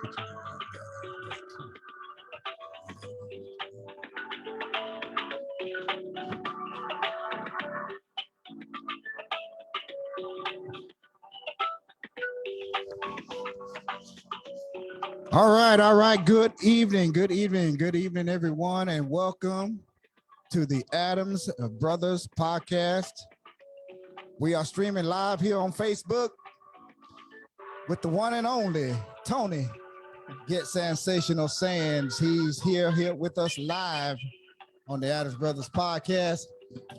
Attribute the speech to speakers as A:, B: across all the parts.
A: All right. Good evening, everyone, and welcome to the Adams Brothers podcast. We are streaming live here on Facebook with the one and only Tony Get Sandsational Sands. He's here with us live on the Adams Brothers podcast.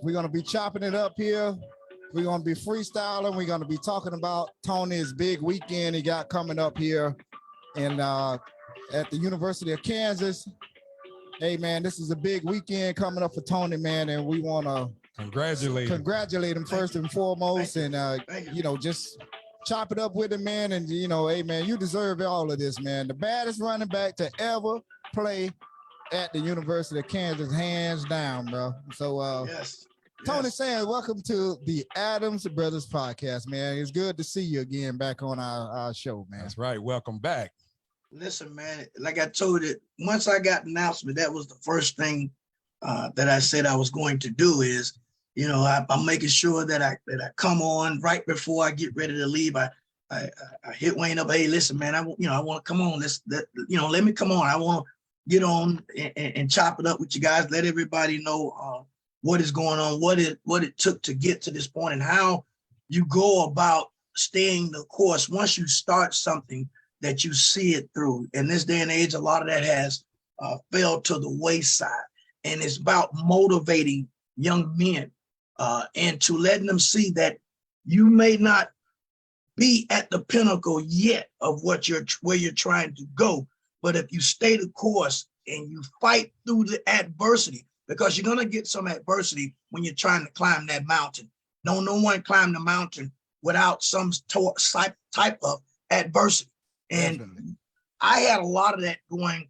A: We're going to be chopping it up here. We're going to be freestyling. We're going to be talking about Tony's big weekend he got coming up here and at the University of Kansas. Hey man, this is a big weekend coming up for Tony, man, and we want to congratulate him first and foremost, and just chop it up with him, man. And hey man, you deserve all of this, man. The baddest running back to ever play at the University of Kansas, hands down, bro. So Tony Sands, welcome to the Adams Brothers podcast, man. It's good to see you again back on our show, man.
B: That's right. Welcome back.
C: Listen, man, like I told you, once I got the announcement, that was the first thing that I said I was going to do is, I'm making sure that I come on right before I get ready to leave. I hit Wayne up. Hey, listen, man, I want to come on. Let me come on. I want to get on and chop it up with you guys. Let everybody know what is going on, what it took to get to this point, and how you go about staying the course once you start something, that you see it through. In this day and age, a lot of that has fell to the wayside, and it's about motivating young men and to letting them see that you may not be at the pinnacle yet of where you're trying to go, but if you stay the course and you fight through the adversity, because you're gonna get some adversity when you're trying to climb that mountain. No one climb the mountain without some type of adversity. And definitely. I had a lot of that going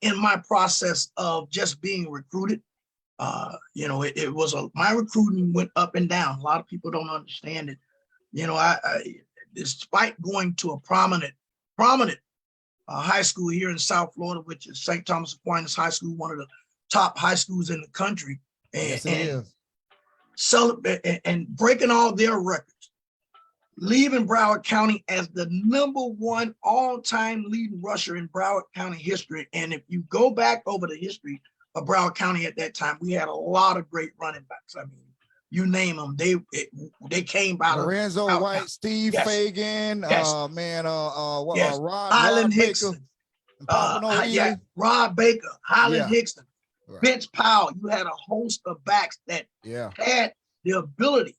C: in my process of just being recruited. It was my recruiting went up and down. A lot of people don't understand it. I despite going to a prominent high school here in South Florida, which is St. Thomas Aquinas High School, one of the top high schools in the country, and breaking all their records. Leaving Broward County as the #1 all-time leading rusher in Broward County history. And if you go back over the history of Broward County at that time, we had a lot of great running backs. I mean, you name them, they came out
A: Lorenzo
C: of
A: White, Steve Fagan, Rod
C: Hickson, Rod Baker, Highland Hickson, right. Vince Powell. You had a host of backs that had the ability,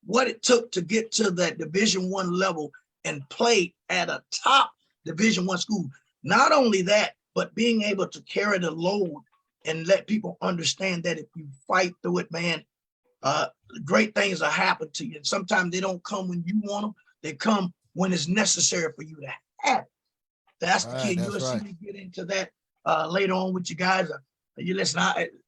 C: what it took to get to that Division I level and play at a top Division I school. Not only that, but being able to carry the load and let people understand that if you fight through it, man, great things will happen to you. And sometimes they don't come when you want them. They come when it's necessary for you to have it. That's the key. You'll see me get into that later on with you guys. You listen,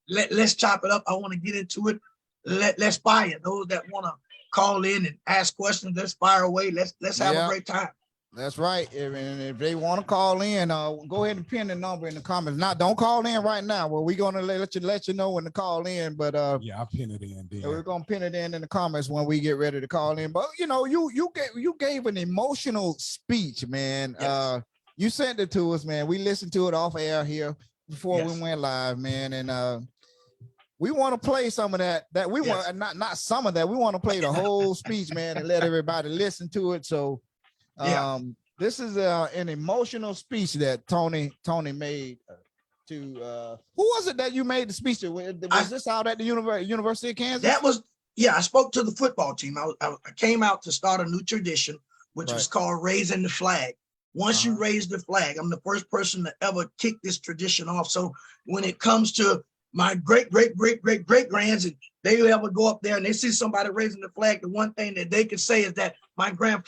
C: let's chop it up. I want to get into it. Let's fire. Those that want to call in and ask questions, let's fire away. Let's have a great time.
A: That's right. If they want to call in, go ahead and pin the number in the comments. Don't call in right now. Well, we're gonna let you know when to call in. But I'll
B: pin it in.
A: We're gonna pin it in the comments when we get ready to call in. But you gave an emotional speech, man. Yes. You sent it to us, man. We listened to it off air here before we went live, man, and we want to play some of that. We want not some of that. We want to play the whole speech, man, and let everybody listen to it. So, this is an emotional speech that Tony made to. Who was it that you made the speech to? Was this out at the University of Kansas?
C: That was I spoke to the football team. I came out to start a new tradition, which was called raising the flag. Once you raise the flag, I'm the first person to ever kick this tradition off. So when it comes to my great grands, and they ever go up there and they see somebody raising the flag, the one thing that they can say is that my great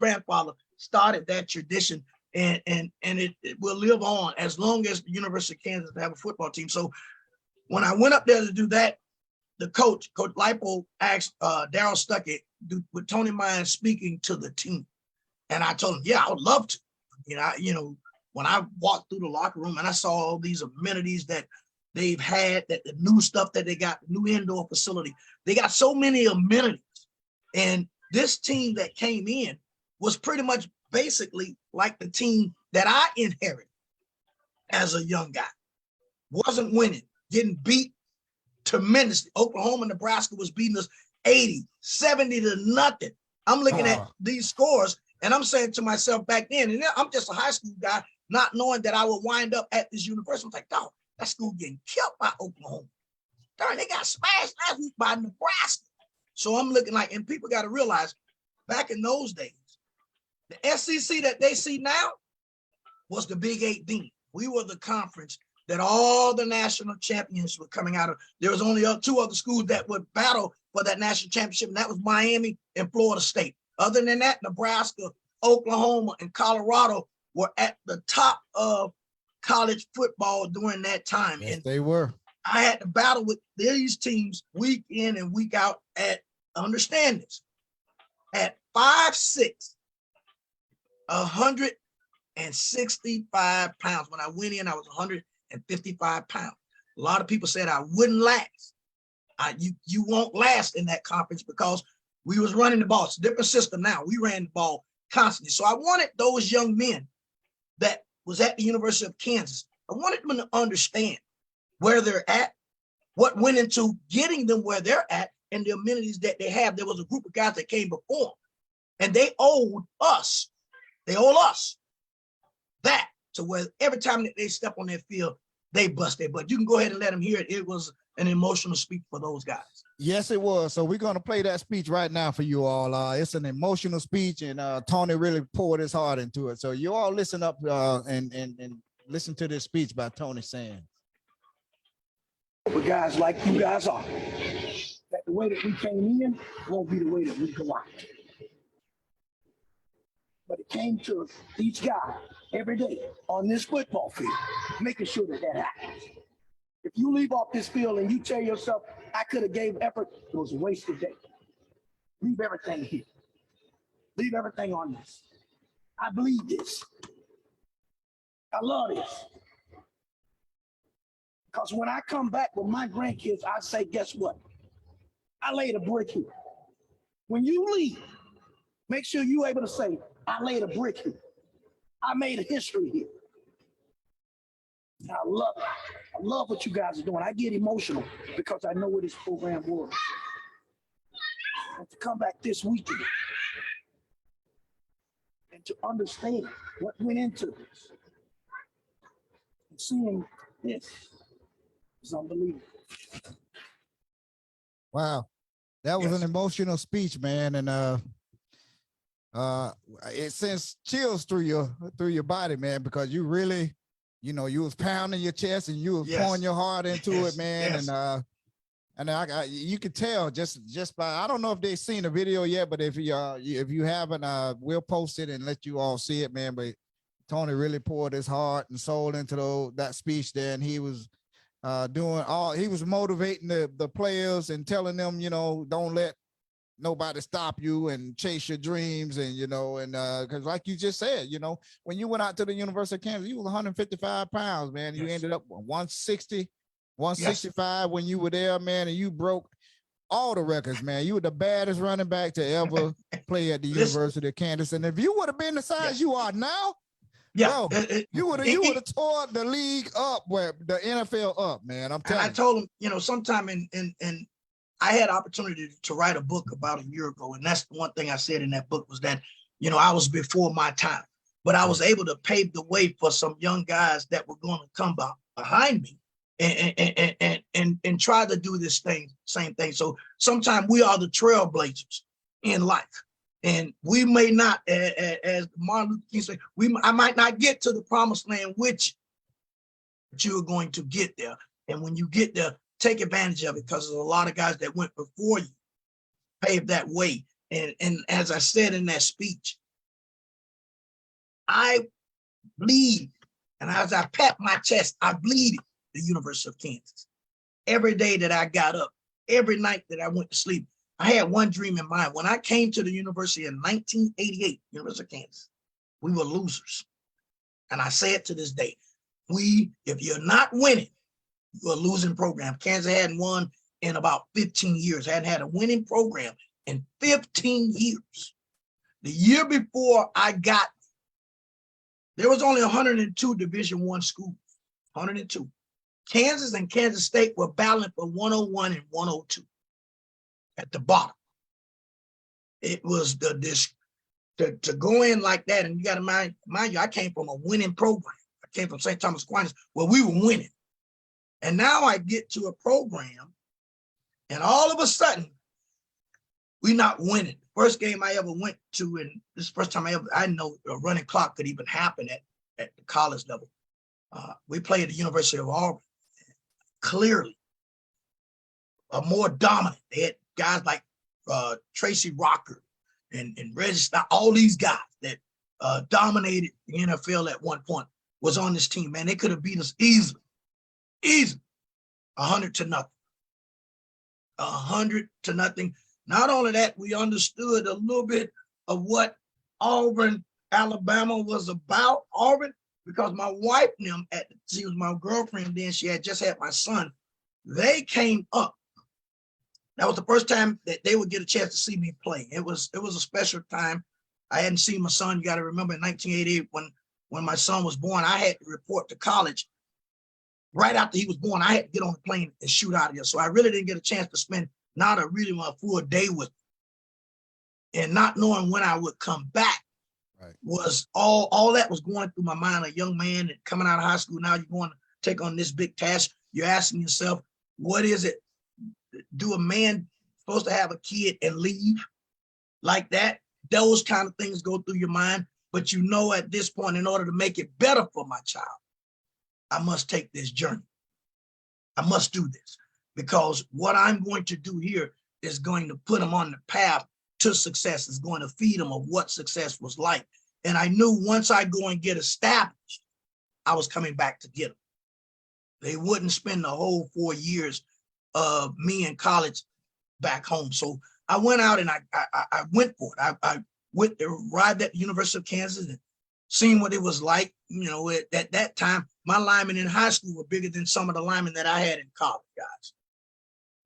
C: grandfather started that tradition, and it will live on as long as the University of Kansas have a football team. So when I went up there to do that, the Coach Lipo asked Darrell Stuckey, would Tony mind speaking to the team? And I told him, yeah, I would love to. When I walked through the locker room and I saw all these amenities that they've had, that the new stuff that they got, new indoor facility, they got so many amenities. And this team that came in was pretty much basically like the team that I inherited as a young guy. Wasn't winning, getting beat tremendously. Oklahoma, Nebraska was beating us 80, 70 to nothing. I'm looking at these scores and I'm saying to myself back then, and I'm just a high school guy, not knowing that I would wind up at this university. I'm like, dog, that school getting killed by Oklahoma. Darn, they got smashed last week by Nebraska. So I'm looking like, and people got to realize back in those days, the SEC that they see now was the Big 18. We were the conference that all the national champions were coming out of. There was only two other schools that would battle for that national championship, and that was Miami and Florida State. Other than that, Nebraska, Oklahoma, and Colorado were at the top of college football during that time.
A: Yes,
C: and
A: they were.
C: I had to battle with these teams week in and week out at, understand this, at 5'6", 165 pounds. When I went in, I was 155 pounds. A lot of people said I wouldn't last. You won't last in that conference because we was running the ball. It's a different system now. We ran the ball constantly. So I wanted those young men that was at the University of Kansas, I wanted them to understand where they're at, what went into getting them where they're at, and the amenities that they have. There was a group of guys that came before them, and they owe us that, to where every time that they step on that field, they bust their butt. You can go ahead and let them hear it. It was an emotional speech for those guys.
A: Yes, it was. So we're going to play that speech right now for you all. It's an emotional speech, and Tony really poured his heart into it. So you all listen up and listen to this speech by Tony Sands.
D: But guys like you guys are, that the way that we came in won't be the way that we go out. But it came to each guy every day on this football field, making sure that that happens. If you leave off this field and you tell yourself, I could have gave effort, it was a wasted day. Leave everything here. Leave everything on this. I believe this. I love this. Because when I come back with my grandkids, I say, guess what? I laid a brick here. When you leave, make sure you're able to say, I laid a brick here. I made a history here. And I love it. I love what you guys are doing. I get emotional because I know what this program was. And to come back this weekend and to understand what went into this and seeing this is unbelievable.
A: Wow. That was an emotional speech, man. And it sends chills through your body, man, because you really, you was pounding your chest and you was pouring your heart into it, man. Yes. And you could tell just by, I don't know if they've seen the video yet, but if you haven't, we'll post it and let you all see it, man. But Tony really poured his heart and soul into that speech there, and he was he was motivating the players and telling them, don't let nobody stop you and chase your dreams. And, because like you just said, when you went out to the University of Kansas, you was 155 pounds, man. You ended up 160, 165 when you were there, man. And you broke all the records, man. You were the baddest running back to ever play at the University of Kansas. And if you would have been the size you are now, bro, you would have tore the league up, where the NFL up, man. I'm telling you. I
C: told him, sometime in I had opportunity to write a book about a year ago. And that's the one thing I said in that book was that, I was before my time, but I was able to pave the way for some young guys that were going to come behind me and try to do this same thing. So sometimes we are the trailblazers in life. And we may not, as Martin Luther King said, I might not get to the promised land with you, but you are going to get there. And when you get there, take advantage of it, because there's a lot of guys that went before you, paved that way. And as I said in that speech, I bleed, and as I pat my chest, I bleed the University of Kansas. Every day that I got up, every night that I went to sleep, I had one dream in mind. When I came to the university in 1988, University of Kansas, we were losers. And I say it to this day. If you're not winning, you're a losing program. Kansas hadn't won in about 15 years, hadn't had a winning program in 15 years. The year before I got there was only 102 Division I schools, 102. Kansas and Kansas State were battling for 101 and 102 at the bottom. It was to go in like that, and you got to mind you, I came from a winning program. I came from St. Thomas Aquinas where we were winning. And now I get to a program, and all of a sudden, we're not winning. First game I ever went to, and this is the first time I know a running clock could even happen at the college level. We played at the University of Auburn. Clearly, more dominant. They had guys like Tracy Rocker and Reggie, all these guys that dominated the NFL at one point was on this team. Man, they could have beat us easily, 100-0. 100-0. Not only that, we understood a little bit of what Auburn, Alabama was about. Auburn, because my wife and them, she was my girlfriend then, she had just had my son. They came up. That was the first time that they would get a chance to see me play. It was a special time. I hadn't seen my son. You got to remember in 1988, when my son was born, I had to report to college. Right after he was born, I had to get on the plane and shoot out of here. So I really didn't get a chance to spend not a full day with him. And not knowing when I would come back was all that was going through my mind. A young man and coming out of high school, now you're going to take on this big task. You're asking yourself, what is it? Do a man supposed to have a kid and leave like that? Those kind of things go through your mind. But you know, at this point, in order to make it better for my child, I must take this journey. I must do this, because what I'm going to do here is going to put them on the path to success, is going to feed them of what success was like. And I knew once I go and get established, I was coming back to get them. They wouldn't spend the whole 4 years of me in college back home. So I went out and I went for it. I arrived at the University of Kansas and seen what it was like. You know, at that time, my linemen in high school were bigger than some of the linemen that I had in college, guys.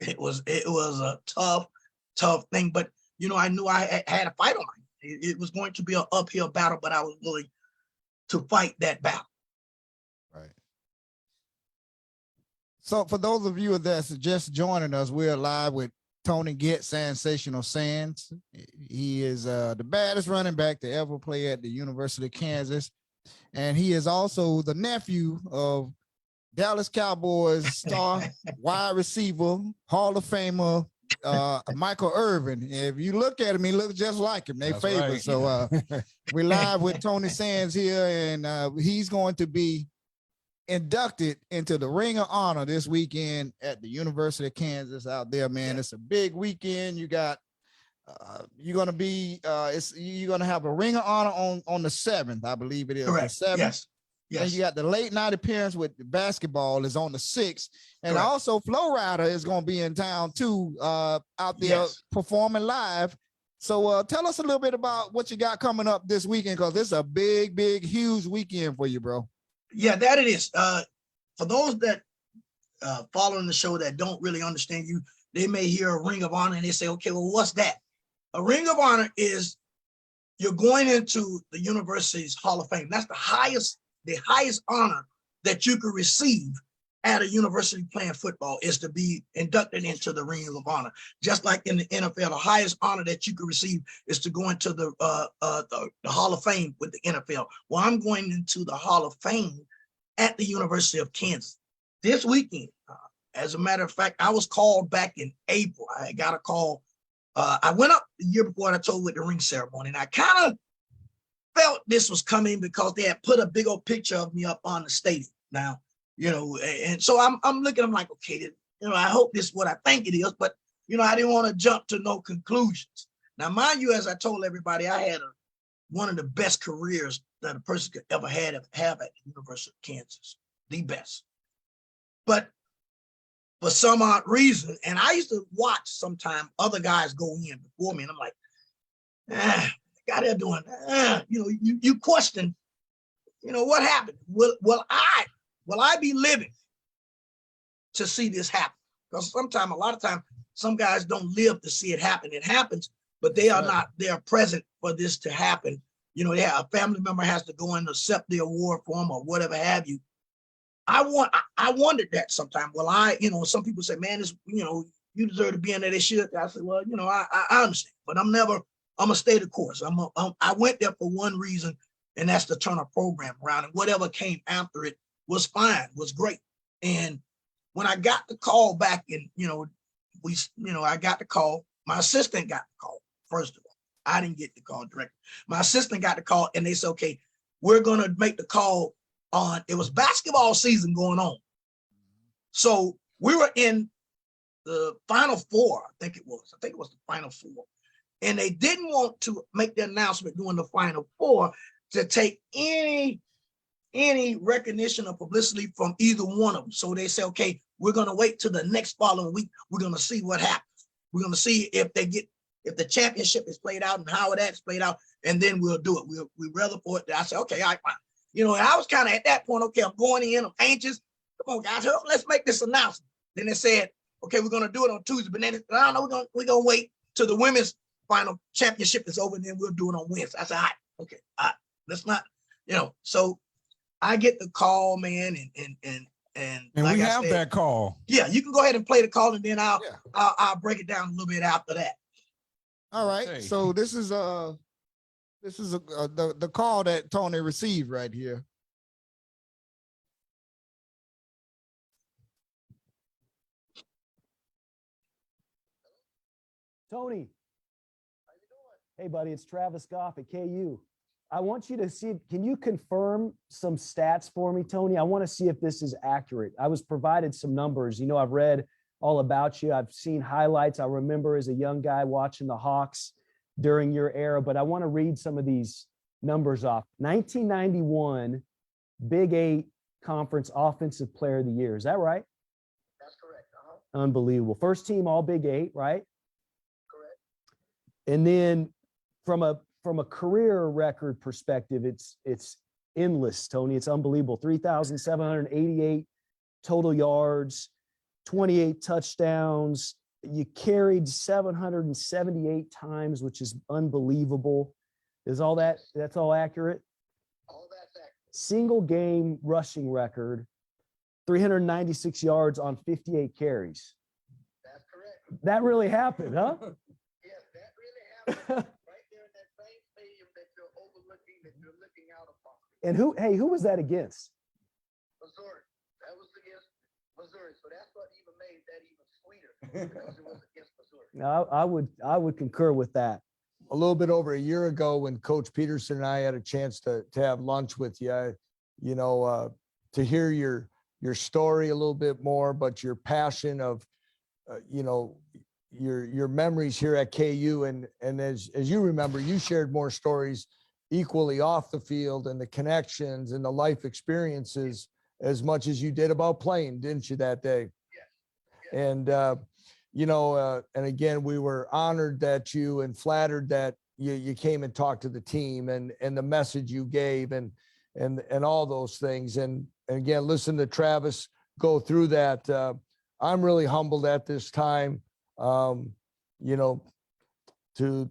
C: It was a tough thing, but you know, I knew I had a fight on it. It was going to be an uphill battle, but I was willing to fight that battle.
A: Right. So for those of you that's just joining us, we're live with Tony Get Sandsational Sands. He is the baddest running back to ever play at the University of Kansas. And he is also the nephew of Dallas Cowboys star wide receiver, Hall of Famer, Michael Irvin. If you look at him, he looks just like him. They
B: That's
A: favor.
B: right.
A: So we're live with Tony Sands here, and he's going to be inducted into the Ring of Honor this weekend at the University of Kansas out there, man. It's a big weekend. You got you're gonna be you're gonna have a Ring of Honor on the 7th, I believe it is.
C: Correct.
A: The 7th.
C: Yes.
A: And you got the late night appearance with the basketball is on the 6th. And
C: Correct.
A: also Flow Rider is going to be in town too, out there performing live. So tell us a little bit about what you got coming up this weekend, because this is a big, huge weekend for you, bro. Yeah,
C: that it is. For those that following the show that don't really understand you, they may hear a Ring of Honor and they say, okay, well, what's that? A Ring of Honor is you're going into the university's Hall of Fame. That's the highest honor that you could receive at a university playing football, is to be inducted into the Ring of Honor. Just like in the NFL, the highest honor that you could receive is to go into the Hall of Fame with the NFL. Well, I'm going into the Hall of Fame at the University of Kansas this weekend. As a matter of fact, I was called back in April. I got a call. I went up the year before, and I told with the ring ceremony, and I kind of felt this was coming because they had put a big old picture of me up on the stadium. Now, you know, and so I'm looking, I'm like, okay, you know, I hope this is what I think it is, but you know, I didn't want to jump to no conclusions. Now, mind you, as I told everybody, I had one of the best careers that a person could ever have at the University of Kansas, the best. But for some odd reason. And I used to watch sometime other guys go in before me, and I'm like, the guy they're doing, you question, what happened? Will I be living to see this happen? Because a lot of times, some guys don't live to see it happen. It happens, but they are present for this to happen. A family member has to go and accept the award for them or whatever have you. I wondered that sometime. Well, some people say, man, you deserve to be in there. They should. I said, well, I understand, but I'm gonna stay the course. I went there for one reason, and that's to turn a program around. And whatever came after it was fine, was great. And when I got the call back in, I got the call. My assistant got the call, first of all. I didn't get the call directly. My assistant got the call, and they said, okay, we're going to make the call on, it was basketball season going on. So we were in the Final Four, I think it was the Final Four. And they didn't want to make the announcement during the Final Four to take any recognition or publicity from either one of them. So they say, okay, we're going to wait till the next following week. We're going to see what happens. We're going to see if the championship is played out and how that's played out, and then we'll do it. We rather for it. I said, okay, all right, fine. And I was kind of at that point, okay, I'm going in, I'm anxious. Come on, guys, let's make this announcement. Then they said, okay, we're going to do it on Tuesday, but then I don't know, we're going to wait till the women's final championship is over, and then we'll do it on Wednesday. I said, all right, okay, all right, let's not, so I get the call, man, and like
B: we have
C: said,
B: that call.
C: Yeah, you can go ahead and play the call, and then I'll break it down a little bit after that.
A: All right.
B: Okay.
A: So this is the call that Tony received right here.
E: Tony. How you doing? Hey, buddy, it's Travis Goff at KU. I want you to see, can you confirm some stats for me, Tony? I want to see if this is accurate. I was provided some numbers. I've read all about you. I've seen highlights. I remember as a young guy watching the Hawks during your era, but I want to read some of these numbers off. 1991 Big 8 Conference Offensive Player of the Year. Is that right?
D: That's correct.
E: Unbelievable. First team All Big 8, right?
D: Correct.
E: And then from a career record perspective, it's endless, Tony. It's unbelievable. 3,788 total yards, 28 touchdowns. You carried 778 times, which is unbelievable. That's all accurate?
D: All that's accurate.
E: Single game rushing record, 396 yards on 58 carries.
D: That's correct.
E: That really happened, huh?
D: Yes, that really happened. Right there in that same stadium that you're overlooking, that you're looking out upon.
E: And who was that against?
D: Missouri. That was against Missouri. So that's what even made that even sweeter, because it was against Missouri.
E: No, I would concur with that.
F: A little bit over a year ago, when Coach Peterson and I had a chance to have lunch with you, to hear your story a little bit more, but your passion of, your memories here at KU, and as you remember, you shared more stories equally off the field, and the connections and the life experiences as much as you did about playing, didn't you, that day?
D: Yes.
F: And and again, we were honored that you, and flattered that you came and talked to the team, and the message you gave, and all those things. And again, listen to Travis go through that. I'm really humbled at this time, to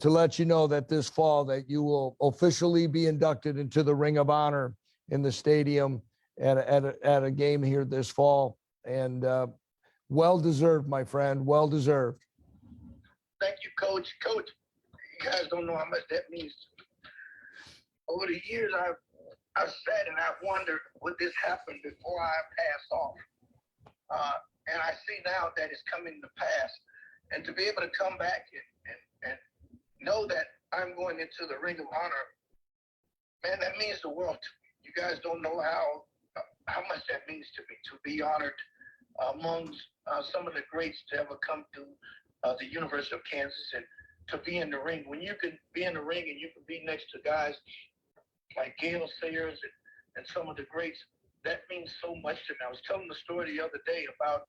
F: let you know that this fall that you will officially be inducted into the Ring of Honor in the stadium at a game here this fall. And well-deserved, my friend, well-deserved.
D: Thank you, Coach. Coach, you guys don't know how much that means to me. Over the years, I've sat and I've wondered, would this happen before I pass off? And I see now that it's coming to pass. And to be able to come back and know that I'm going into the Ring of Honor, man, that means the world to me. You guys don't know how much that means to me, to be honored amongst some of the greats to ever come to the University of Kansas, and to be in the ring. When you can be in the ring and you can be next to guys like Gale Sayers and some of the greats, that means so much to me. I was telling the story the other day about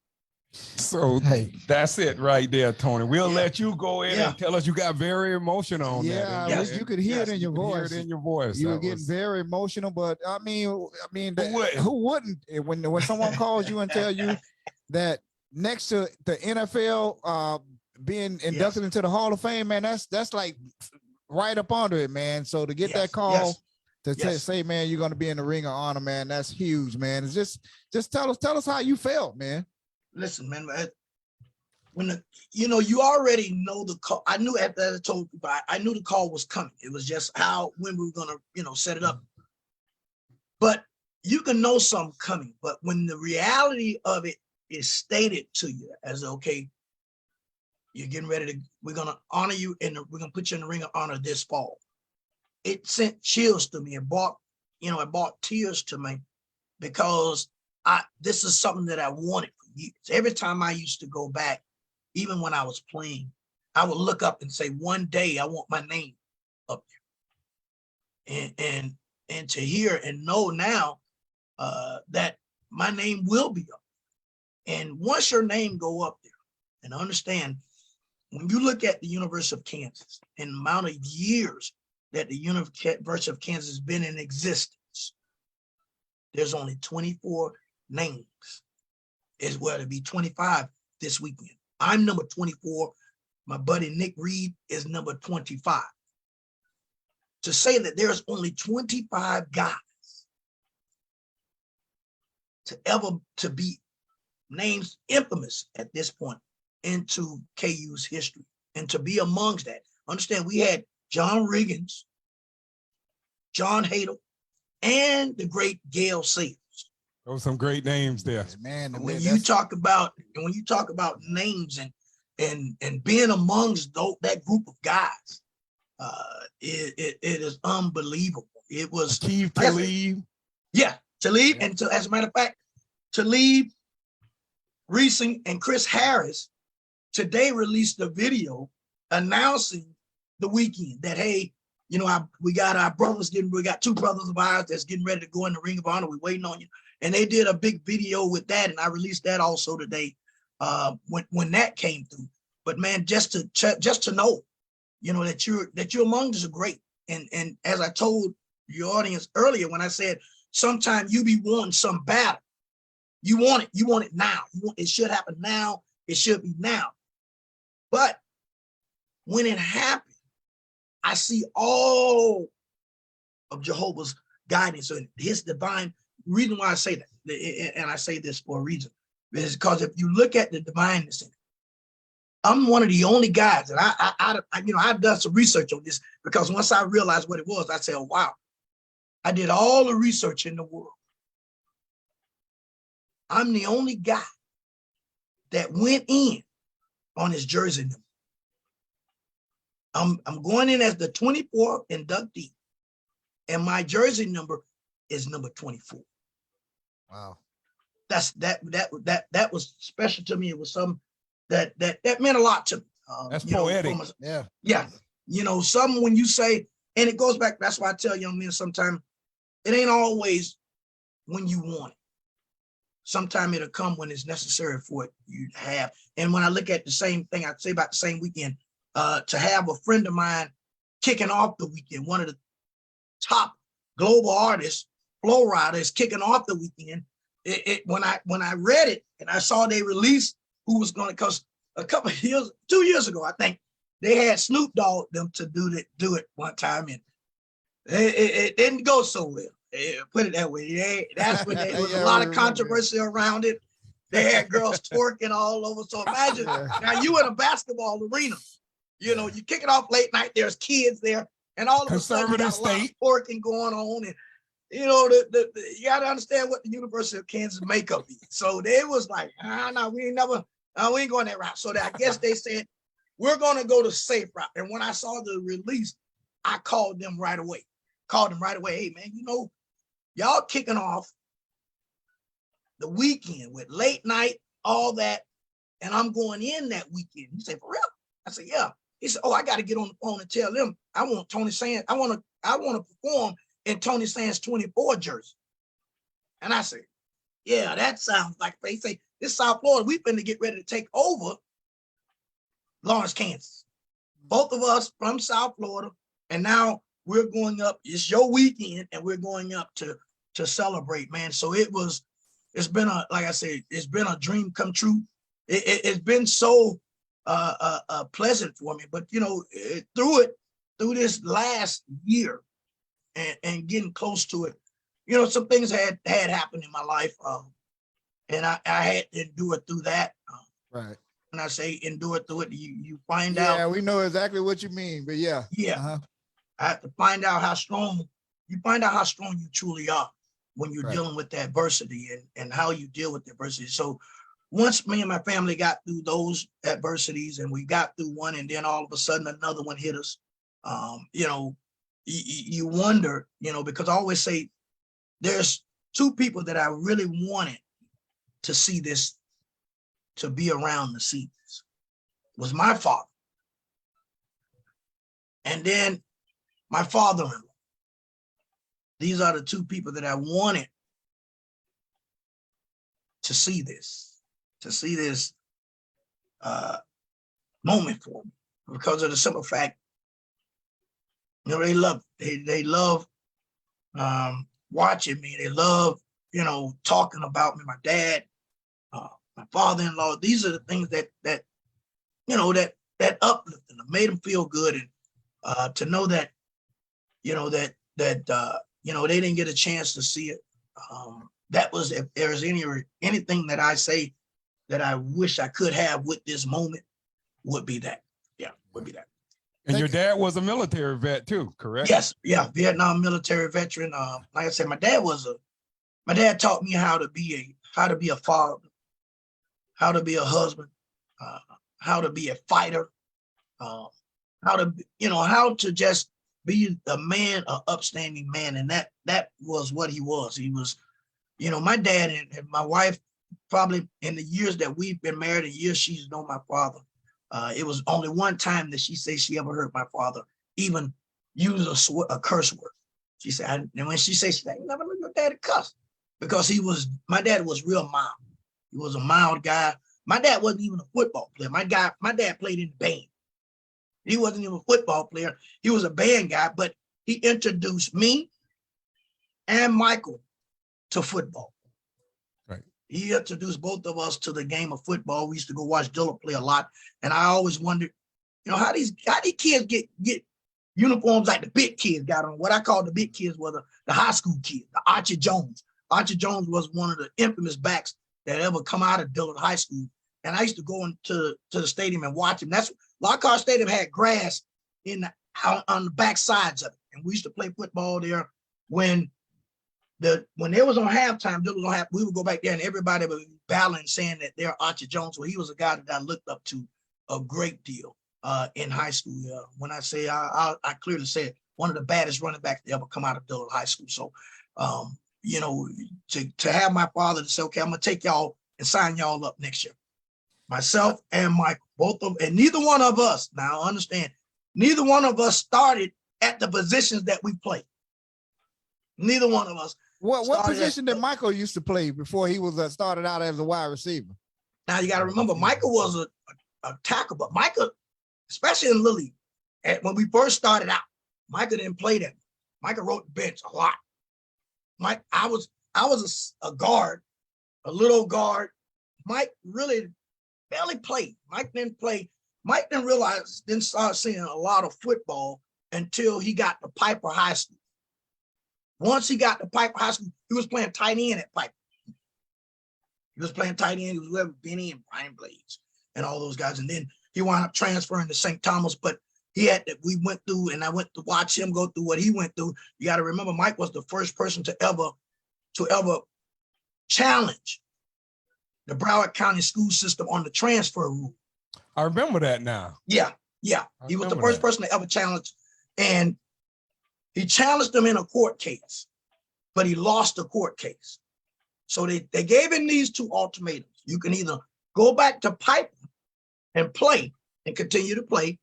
B: So
F: Hey.
B: that's it right there, Tony. We'll
C: Yeah.
B: let you go in
C: Yeah.
B: and tell us. You got very emotional on
A: Yeah,
B: that.
C: Yes.
A: you could hear
C: Yes,
A: it in
B: You
A: your
B: could hear
A: voice.
B: it in your voice.
A: You were
B: That
A: getting
B: was-
A: very emotional, but I mean,
B: wouldn't?
A: who wouldn't? When someone calls you and tell you that next to the NFL being inducted into the Hall of Fame, man, that's like right up under it, man. So to get
C: Yes,
A: that call
C: yes,
A: to
C: yes.
A: say, man, you're going to be in the Ring of Honor, man, that's huge, man. It's just tell us how you felt, man.
C: Listen, man, when you already know the call. I knew after I told people, I knew the call was coming. It was just when we were gonna, set it up. But you can know something coming. But when the reality of it is stated to you as, okay, you're getting ready we're gonna honor you and we're gonna put you in the Ring of Honor this fall. It sent chills to me. It brought tears to me because this is something that I wanted for years. Every time I used to go back, even when I was playing, I would look up and say, one day I want my name up there. And to hear and know now that my name will be up there. And once your name go up there, and understand, when you look at the University of Kansas and the amount of years that the University of Kansas has been in existence, there's only 24 names. Is where to be 25 this weekend. I'm number 24. My buddy Nick Reid is number 25. To say that there's only 25 guys to be names infamous at this point into KU's history, and to be amongst that. Understand, we had John Riggins, John Hadl, and the great Gale Sayers.
B: Those some great names there.
A: Man,
C: When you talk about names and being amongst that group of guys, it is unbelievable. It was
B: Aqib, Talib.
C: Yeah, Talib, and as a matter of fact, Talib, Reesing, and Chris Harris today released a video announcing the weekend that, hey, we got our brothers we got two brothers of ours that's getting ready to go in the Ring of Honor. We're waiting on you. And they did a big video with that, and I released that also today when that came through. But man, just to know, that you're among us are great. And as I told your audience earlier, when I said sometimes you be wanting some battle, you want it now. It should happen now. It should be now. But when it happened, I see all of Jehovah's guidance and his divine. Reason why I say that, and I say this for a reason, is because if you look at the divineness in it, I'm one of the only guys, and I've done some research on this, because once I realized what it was, I said, oh, wow, I did all the research in the world. I'm the only guy that went in on his jersey number. I'm going in as the 24th inductee, and my jersey number is number 24.
A: Wow.
C: That was special to me. It was something that meant a lot to me.
B: That's poetic.
C: Yeah. Something when you say, and it goes back, that's why I tell young men sometimes it ain't always when you want it. Sometimes it'll come when it's necessary for it you to have. And when I look at the same thing, I'd say about the same weekend, to have a friend of mine kicking off the weekend, one of the top global artists, Flow Rider, is kicking off the weekend. When I read it and I saw they released who was going to, because a couple of years, 2 years ago, I think they had Snoop Dogg them to do it one time, and it didn't go so well. Put it that way. Yeah, that's when there was a lot of controversy around it. They had girls twerking all over. So imagine now you in a basketball arena. You kick it off late night. There's kids there, and all of a sudden you got a lot of twerking going on, and you got to understand what the University of Kansas makeup is. So they was like, no, we ain't going that route. So I guess they said, we're going to go the safe route. And when I saw the release, I called them right away. Hey, man, y'all kicking off the weekend with late night, all that, and I'm going in that weekend. He said, for real? I said, yeah. He said, oh, I got to get on the phone and tell them I want Tony Sands. I want to perform in Tony Sands 24 jersey. And I said, yeah, that sounds like, they say, This South Florida, we finna get ready to take over Lawrence, Kansas. Both of us from South Florida, and now we're going up. It's your weekend, and we're going up to celebrate, man. So it's been like I said, it's been a dream come true. It's been so pleasant for me, but through this last year and getting close to it, some things had happened in my life, and I had to endure it through that.
A: Right.
C: When I say endure through it, you find out.
A: Yeah, we know exactly what you mean, but yeah.
C: Yeah. I have to find out how strong you truly are when you're dealing with the adversity and how you deal with the adversity. So once me and my family got through those adversities and we got through one, and then all of a sudden another one hit us, you wonder, because I always say there's two people that I really wanted to see this, to be around to see this, was my father. And then my father-in-law. These are the two people that I wanted to see this moment for me, because of the simple fact, they love watching me. They love, talking about me, my dad, my father-in-law. These are the things that uplifted them, made them feel good, and to know that, they didn't get a chance to see it. That was, if there's anything that I say that I wish I could have with this moment, would be that. Yeah, would be that.
B: And your dad was a military vet too, correct?
C: Yes, yeah, Vietnam military veteran. Like I said, my dad taught me how to be a father, how to be a husband, how to be a fighter, how to just be a man, an upstanding man. And that was what he was. He was, my dad and my wife, probably in the years that we've been married, the years she's known my father, it was only one time that she said she ever heard my father even use a curse word. She said, and when she said, she's like, never heard your daddy cuss, because my dad was real mild. He was a mild guy. My dad wasn't even a football player. My dad played in the band. He wasn't even a football player. He was a band guy, but he introduced me and Michael to football.
B: Right.
C: He introduced both of us to the game of football. We used to go watch Gilbert play a lot. And I always wondered, how these kids get uniforms like the big kids got on. What I call the big kids were the high school kids, the Archie Jones. Archie Jones was one of the infamous backs that ever come out of Dillard High School. And I used to go into the stadium and watch him. That's Lockhart Stadium had grass on the back sides of it. And we used to play football there. When there was on halftime, we would go back there and everybody would be battling, saying that they're Archie Jones. Well, he was a guy that I looked up to a great deal in high school. When I say, I clearly said one of the baddest running backs to ever come out of Dillard High School. So, to have my father to say, okay, I'm going to take y'all and sign y'all up next year. Myself and Michael, and neither one of us, now understand, neither one of us started at the positions that we played. Neither one of us.
A: What position did Michael used to play before he was started out as a wide receiver?
C: Now you got to remember, Michael was a tackle, but Michael, especially in Little League, when we first started out, Michael didn't play that. Michael rode the bench a lot. I was a guard, a little guard. Mike really barely played. Mike didn't play. Mike didn't start seeing a lot of football until he got to Piper High School. Once he got to Piper High School, he was playing tight end at Piper. He was playing tight end. He was with Benny and Brian Blades and all those guys. And then he wound up transferring to St. Thomas, but we went through, and I went to watch him go through what he went through. You got to remember, Mike was the first person to ever challenge the Broward County school system on the transfer rule.
B: I remember that now.
C: Yeah. He was the first person to ever challenge, and he challenged them in a court case, but he lost the court case. So they gave him these two ultimatums. You can either go back to Piper and play and continue to play,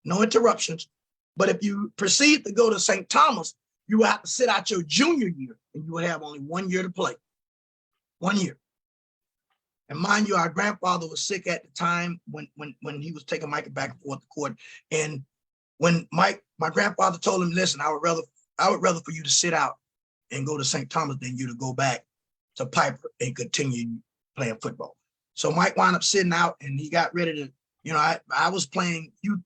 C: no interruptions. But if you proceed to go to St. Thomas, you will have to sit out your junior year, and you would have only 1 year to play. 1 year. And mind you, our grandfather was sick at the time when he was taking Mike back and forth to court. And when my grandfather told him, listen, I would rather for you to sit out and go to St. Thomas than you to go back to Piper and continue playing football. So Mike wound up sitting out, and he got ready to, I was playing in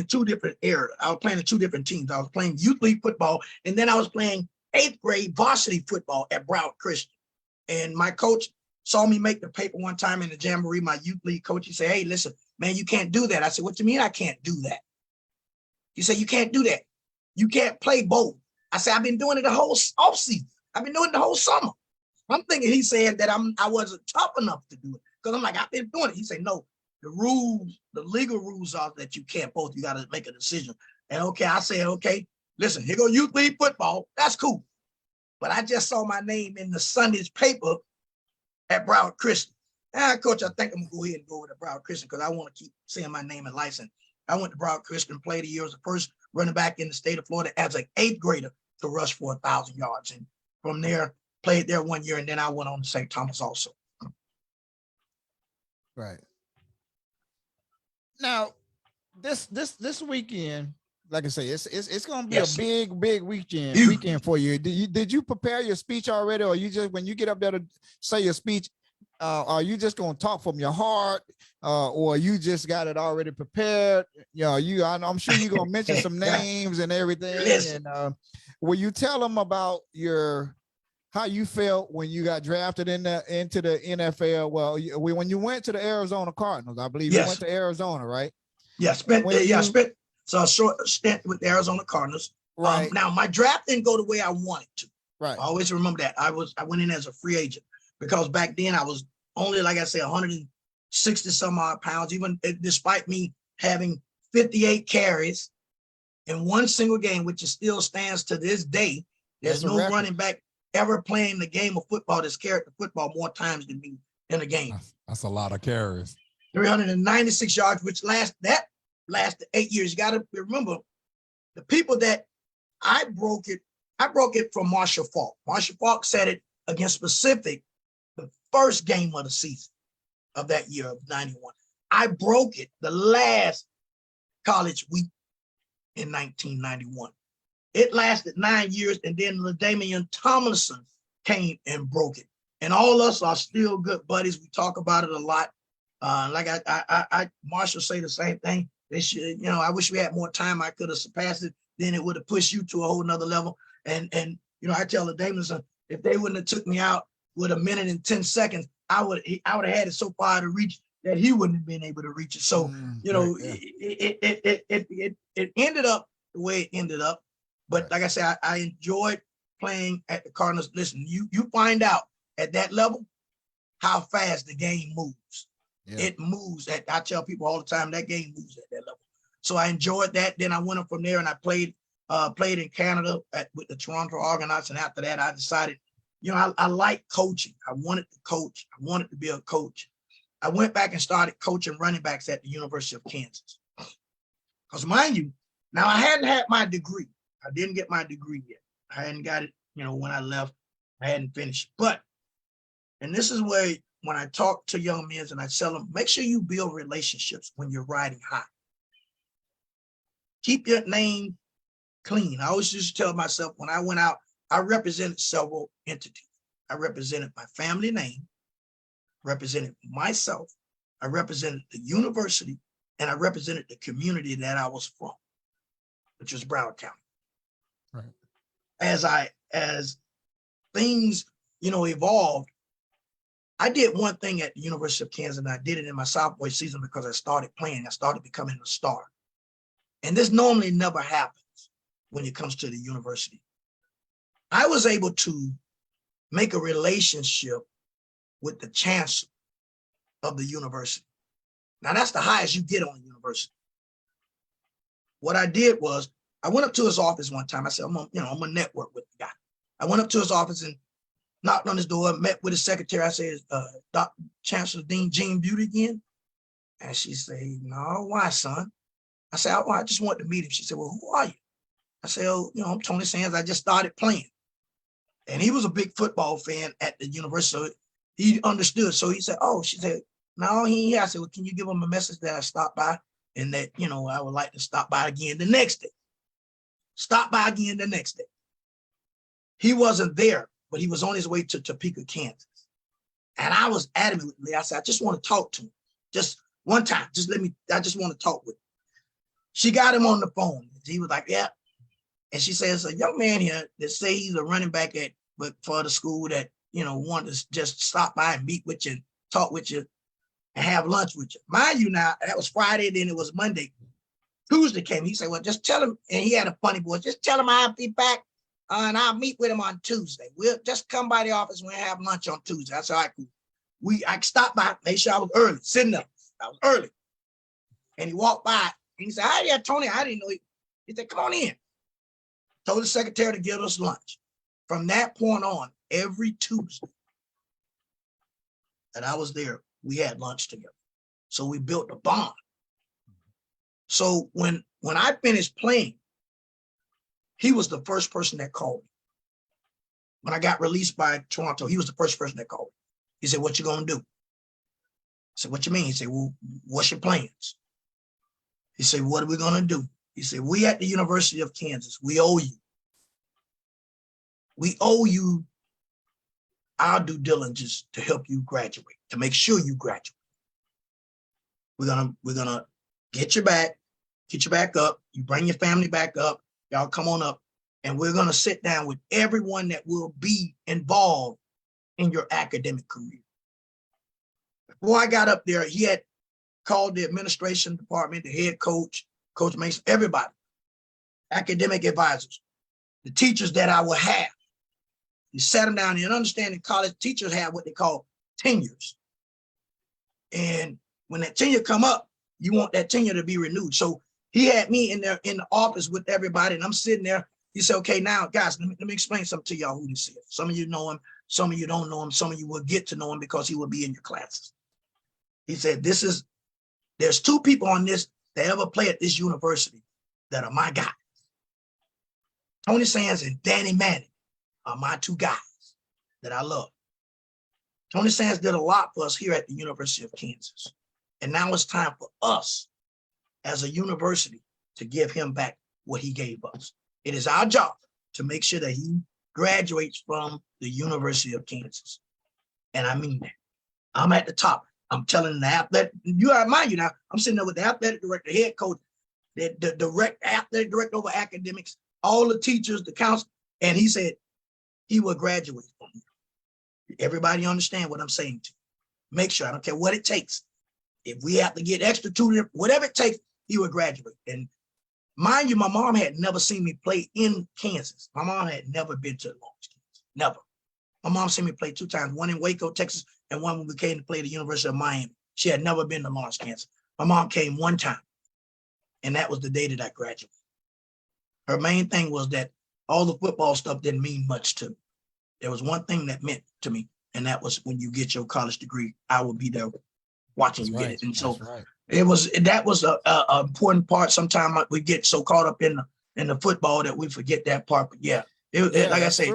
C: two different eras. I was playing in two different teams. I was playing youth league football, and then I was playing 8th grade varsity football at Broward Christian. And my coach saw me make the paper one time in the jamboree. My youth league coach, he said, hey, listen, man, you can't do that. I said, what do you mean I can't do that? He said, you can't do that. You can't play both. I said, I've been doing it the whole offseason. I've been doing it the whole summer. I'm thinking he said that I wasn't tough enough to do it, because I'm like, I've been doing it. He said, no, the legal rules are that you can't both. You got to make a decision. And okay, I said, okay, listen, here go youth league football. That's cool. But I just saw my name in the Sunday's paper at Broward Christian. Coach, I think I'm gonna go ahead and go with Broward Christian because I want to keep seeing my name and license. I went to Broward Christian, played a year as the first running back in the state of Florida as an 8th grader to rush for 1,000 yards. And from there, played there 1 year, and then I went on to St. Thomas also.
A: Right. Now, this weekend, like I say, it's gonna be
C: Yes.
A: a big weekend for you. Did you prepare your speech already, or you just, when you get up there to say your speech, are you just gonna talk from your heart, or you just got it already prepared? I'm sure you're gonna mention some names and everything.
C: Listen.
A: And will you tell them about how you felt when you got drafted into the NFL? Well, when you went to the Arizona Cardinals, I believe you went to Arizona, right?
C: Yeah, spent a short stint with the Arizona Cardinals.
A: Right.
C: Now my draft didn't go the way I wanted to.
A: Right.
C: I always remember that. I went in as a free agent because back then I was only, like I say, 160 some odd pounds, even despite me having 58 carries in one single game, which still stands to this day. There's no running back ever playing the game of football that's carried the football more times than me in a game.
B: That's a lot of carries.
C: 396 yards, which lasted 8 years. You got to remember the people that I broke it from Marshall Falk. Marshall Falk said it against Pacific, the first game of the season of that year of 91. I broke it the last college week in 1991. It lasted 9 years, and then LaDainian Tomlinson came and broke it. And all of us are still good buddies. We talk about it a lot. Like Marshall say the same thing. They should, I wish we had more time. I could have surpassed it. Then it would have pushed you to a whole nother level. And I tell LaDainian, if they wouldn't have took me out with 1 minute and 10 seconds, I would have had it so far to reach that he wouldn't have been able to reach it. So, it ended up the way it ended up. But like I said, I enjoyed playing at the Cardinals. Listen, you find out at that level how fast the game moves. Yeah. It moves. I tell people all the time that game moves at that level. So I enjoyed that. Then I went up from there and I played in Canada with the Toronto Argonauts. And after that, I decided, I like coaching. I wanted to coach. I wanted to be a coach. I went back and started coaching running backs at the University of Kansas. Because mind you, now I hadn't had my degree. I didn't get my degree yet. I hadn't got it, when I left, I hadn't finished. But, and this is where, when I talk to young men and I tell them, make sure you build relationships when you're riding high. Keep your name clean. I always used to tell myself when I went out, I represented several entities. I represented my family name, represented myself, I represented the university, and I represented the community that I was from, which was Broward County.
B: Right.
C: As things, evolved, I did one thing at the University of Kansas, and I did it in my sophomore season because I started playing. I started becoming a star. And this normally never happens when it comes to the university. I was able to make a relationship with the chancellor of the university. Now, that's the highest you get on the university. What I did was, I went up to his office one time. I said, I'm gonna network with the guy. I went up to his office and knocked on his door, met with his secretary. I said, Dr. Chancellor Dean Jean Beauty again? And she said, no, why, son? I said, I just want to meet him. She said, well, who are you? I said, I'm Tony Sands. I just started playing. And he was a big football fan at the university. So he understood. So he said, oh, she said, no, he ain't here. I said, well, can you give him a message that I stopped by and that, you know, I would like to stop by again the next day. Stop by again the next day. He wasn't there, but he was on his way to Topeka, Kansas. And I was adamant with me. I said, I just want to talk to him. Just one time. I just want to talk with him. She got him on the phone. He was like, yeah. And she says, a young man here that say he's a running back for the school that, you know, wanted to just stop by and meet with you, and talk with you, and have lunch with you. Mind you now, that was Friday, then it was Monday. Tuesday came. He said, well, just tell him, and he had a funny voice, just tell him I'll be back and I'll meet with him on Tuesday. We'll just come by the office and we'll have lunch on Tuesday. I said, all right, cool. I stopped by, made sure I was early, sitting up. I was early. And he walked by and he said, hi there, Tony. I didn't know you. He said, come on in. Told the secretary to give us lunch. From that point on, every Tuesday that I was there, we had lunch together. So we built a bond. So when I finished playing, he was the first person that called me. When I got released by Toronto, he was the first person that called me. He said, what you gonna do? I said, what you mean? He said, well, what's your plans? He said, what are we gonna do? He said, we at the University of Kansas, we owe you. We owe you our due diligence to help you graduate, to make sure you graduate. We're gonna get you back up. You bring your family back up. Y'all come on up, and we're gonna sit down with everyone that will be involved in your academic career. Before I got up there, he had called the administration department, the head coach, Coach Mason, everybody, academic advisors, the teachers that I would have. He sat them down and understanding college teachers have what they call tenures. And when that tenure come up, you want that tenure to be renewed. So he had me in there in the office with everybody, and I'm sitting there. He said, okay, now guys, let me explain something to y'all who this is. Some of you know him, some of you don't know him, some of you will get to know him because he will be in your classes. He said, there's two people on this that ever play at this university that are my guys. Tony Sands and Danny Manning are my two guys that I love. Tony Sands did a lot for us here at the University of Kansas. And now it's time for us as a university to give him back what he gave us. It is our job to make sure that he graduates from the University of Kansas. And I mean that. I'm at the top. I'm telling the athletic, mind you now, I'm sitting there with the athletic director, head coach, the athletic director over academics, all the teachers, the council, and he said he will graduate from here. Everybody understand what I'm saying to you. Make sure, I don't care what it takes. If we have to get extra tutoring, whatever it takes, he will graduate. And mind you, my mom had never seen me play in Kansas. My mom had never been to Lawrence, Kansas. Never. My mom seen me play 2 times, one in Waco, Texas, and one when we came to play at the University of Miami. She had never been to Lawrence, Kansas. My mom came 1 time, and that was the day that I graduated. Her main thing was that all the football stuff didn't mean much to me. There was one thing that meant to me, and that was when you get your college degree, I will be there watching you get it. And so that was a important part. Sometimes we get so caught up in the football that we forget that part. But yeah, like I say,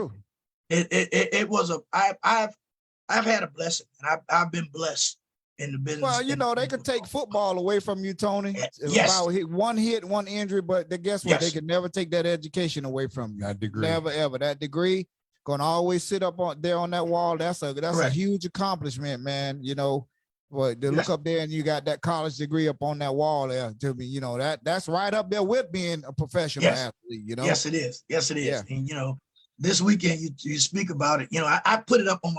C: it was I've had a blessing, and I've been blessed in the business.
A: Well, you know, they could take football away from you, Tony.
C: Yes.
A: About one hit, one injury, but guess what? They could never take that education away from you.
B: That degree.
A: Never, ever. That degree gonna always sit up on that wall. That's a huge accomplishment, man. You know, but to look up there and you got that college degree up on that wall there, to me, you know, that's right up there with being a professional athlete. You know.
C: Yes, it is. Yes, it is.
A: Yeah.
C: And you know, this weekend you speak about it. You know, I put it up on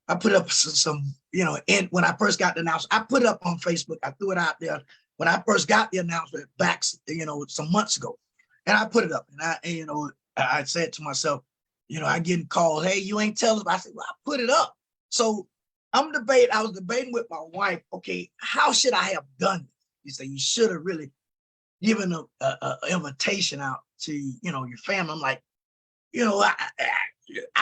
C: I put up some, you know, and when I first got the announcement, I put it up on Facebook. I threw it out there when I first got the announcement back, you know, some months ago, and I put it up. And I said to myself, you know, I getting calls, hey, you ain't telling us. I said, well, I put it up. So I was debating with my wife. Okay, how should I have done this? You say you should have really given a invitation out to, you know, your family. I'm like, you know,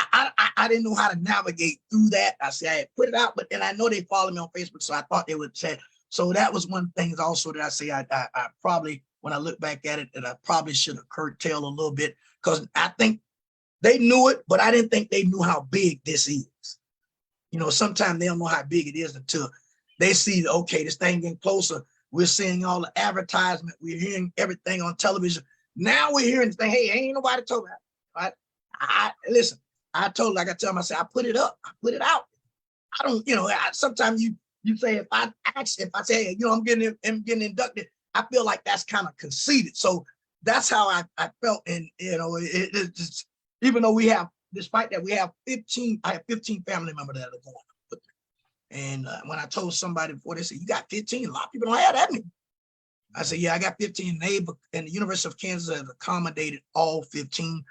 C: I didn't know how to navigate through that. I said I had put it out, but then I know they follow me on Facebook, so I thought they would say. So that was one thing also that I say I probably, when I look back at it, that I probably should have curtailed a little bit, because I think they knew it, but I didn't think they knew how big this is. You know, sometimes they don't know how big it is until they see, okay, this thing getting closer. We're seeing all the advertisement. We're hearing everything on television. Now we're hearing this thing, hey, ain't nobody told me. Right? Listen, I told, like I tell them, I say, I put it up, I put it out. I don't, you know, sometimes you say, if I say, hey, you know, I'm getting inducted, I feel like that's kind of conceited. So that's how I felt. And, you know, it's just, even though we have, despite that, we have 15, I have 15 family members that are going with me. And when I told somebody before, they said, you got 15? A lot of people don't have that many. I said, yeah, I got 15. And the University of Kansas has accommodated all 15.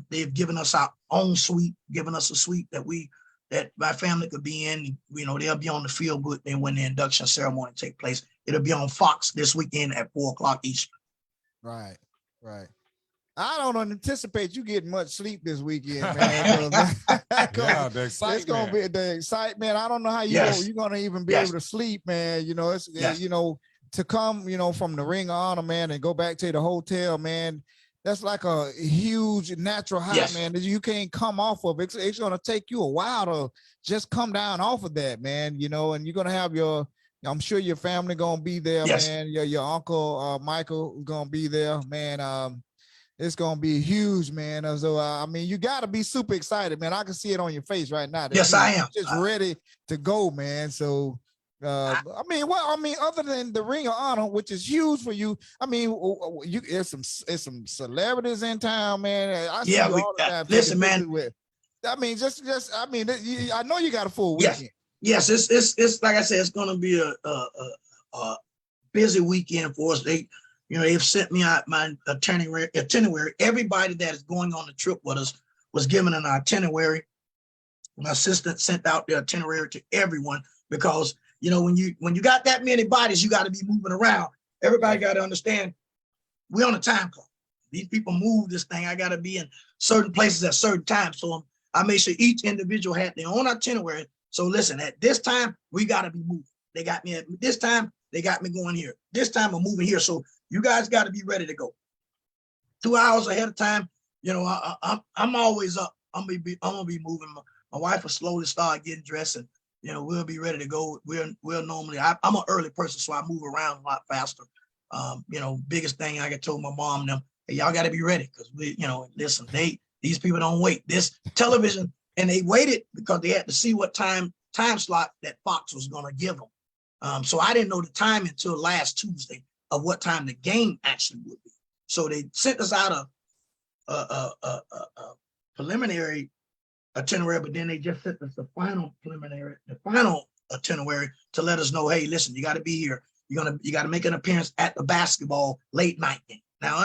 C: They've given us our own suite, given us a suite that my family could be in. You know, they'll be on the field with them when the induction ceremony take place. It'll be on Fox this weekend at 4:00 Eastern.
A: Right. I don't anticipate you getting much sleep this weekend, man.
B: Yeah, the
A: It's gonna be the excitement. I don't know how you're gonna even be able to sleep, man. You know, it's you know, to come, you know, from the Ring of Honor, man, and go back to the hotel, man. That's like a huge natural high, man, that you can't come off of. It's gonna take you a while to just come down off of that, man. You know, and you're gonna have I'm sure your family gonna be there, man. Your uncle Michael gonna be there, man. It's gonna be huge, man. So I mean, you gotta be super excited, man. I can see it on your face right now.
C: Yes, I am.
A: Just ready to go, man. So I mean, other than the Ring of Honor, which is huge for you, I mean, there's some celebrities in town, man. I see you all the time.
C: Listen, man.
A: I mean, I mean, I know you got a full weekend.
C: Yes, it's like I said, it's gonna be a busy weekend for us. They've sent me out my itinerary. Everybody that is going on the trip with us was given an itinerary. My assistant sent out the itinerary to everyone because, you know, when you got that many bodies, you got to be moving around. Everybody got to understand we're on a time clock. These people move this thing. I got to be in certain places at certain times. So I made sure each individual had their own itinerary. So listen, at this time, we got to be moving. They got me at this time. They got me going here. This time I'm moving here. So you guys got to be ready to go. 2 hours ahead of time. You know, I'm always up. I'm gonna be moving. My wife will slowly start getting dressed, and you know we'll be ready to go. We'll normally. I'm an early person, so I move around a lot faster. You know, biggest thing I told my mom and them, hey, y'all got to be ready because listen, these people don't wait. This television, and they waited because they had to see what time slot that Fox was gonna give them. So I didn't know the time until last Tuesday of what time the game actually would be. So they sent us out a preliminary itinerary, but then they just sent us the final itinerary to let us know, hey, listen, you got to be here. You got to make an appearance at the basketball late night game. Now,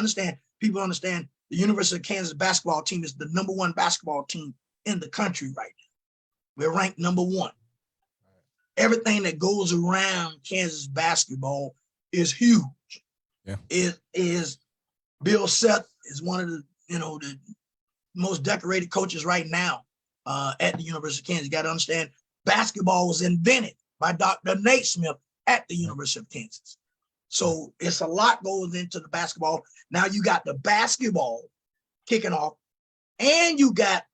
C: people understand the University of Kansas basketball team is the #1 basketball team in the country right now. We're ranked #1. Everything that goes around Kansas basketball is huge.
B: Yeah.
C: It is Bill Seth is one of the most decorated coaches right now at the University of Kansas. You got to understand, basketball was invented by Dr. Naismith at the University of Kansas. So it's a lot goes into the basketball. Now you got the basketball kicking off, and you got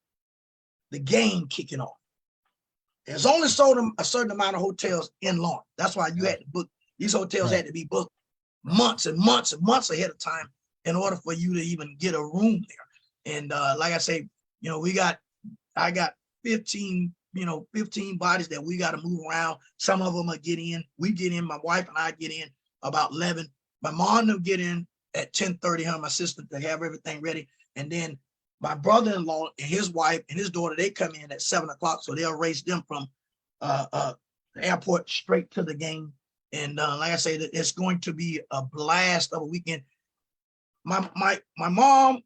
C: the game kicking off. There's only a certain amount of hotels in Lawrence. That's why you had to book. These hotels had to be booked months and months and months ahead of time in order for you to even get a room there. And like I say, I got 15 bodies that we got to move around. Some of them will get in. We get in. My wife and I get in about 11. My mom will get in at 10:30. Her, my sister, to have everything ready. And then my brother-in-law and his wife and his daughter, they come in at 7 o'clock. So they'll race them from the airport straight to the game. And like I say, that it's going to be a blast of a weekend. My mom,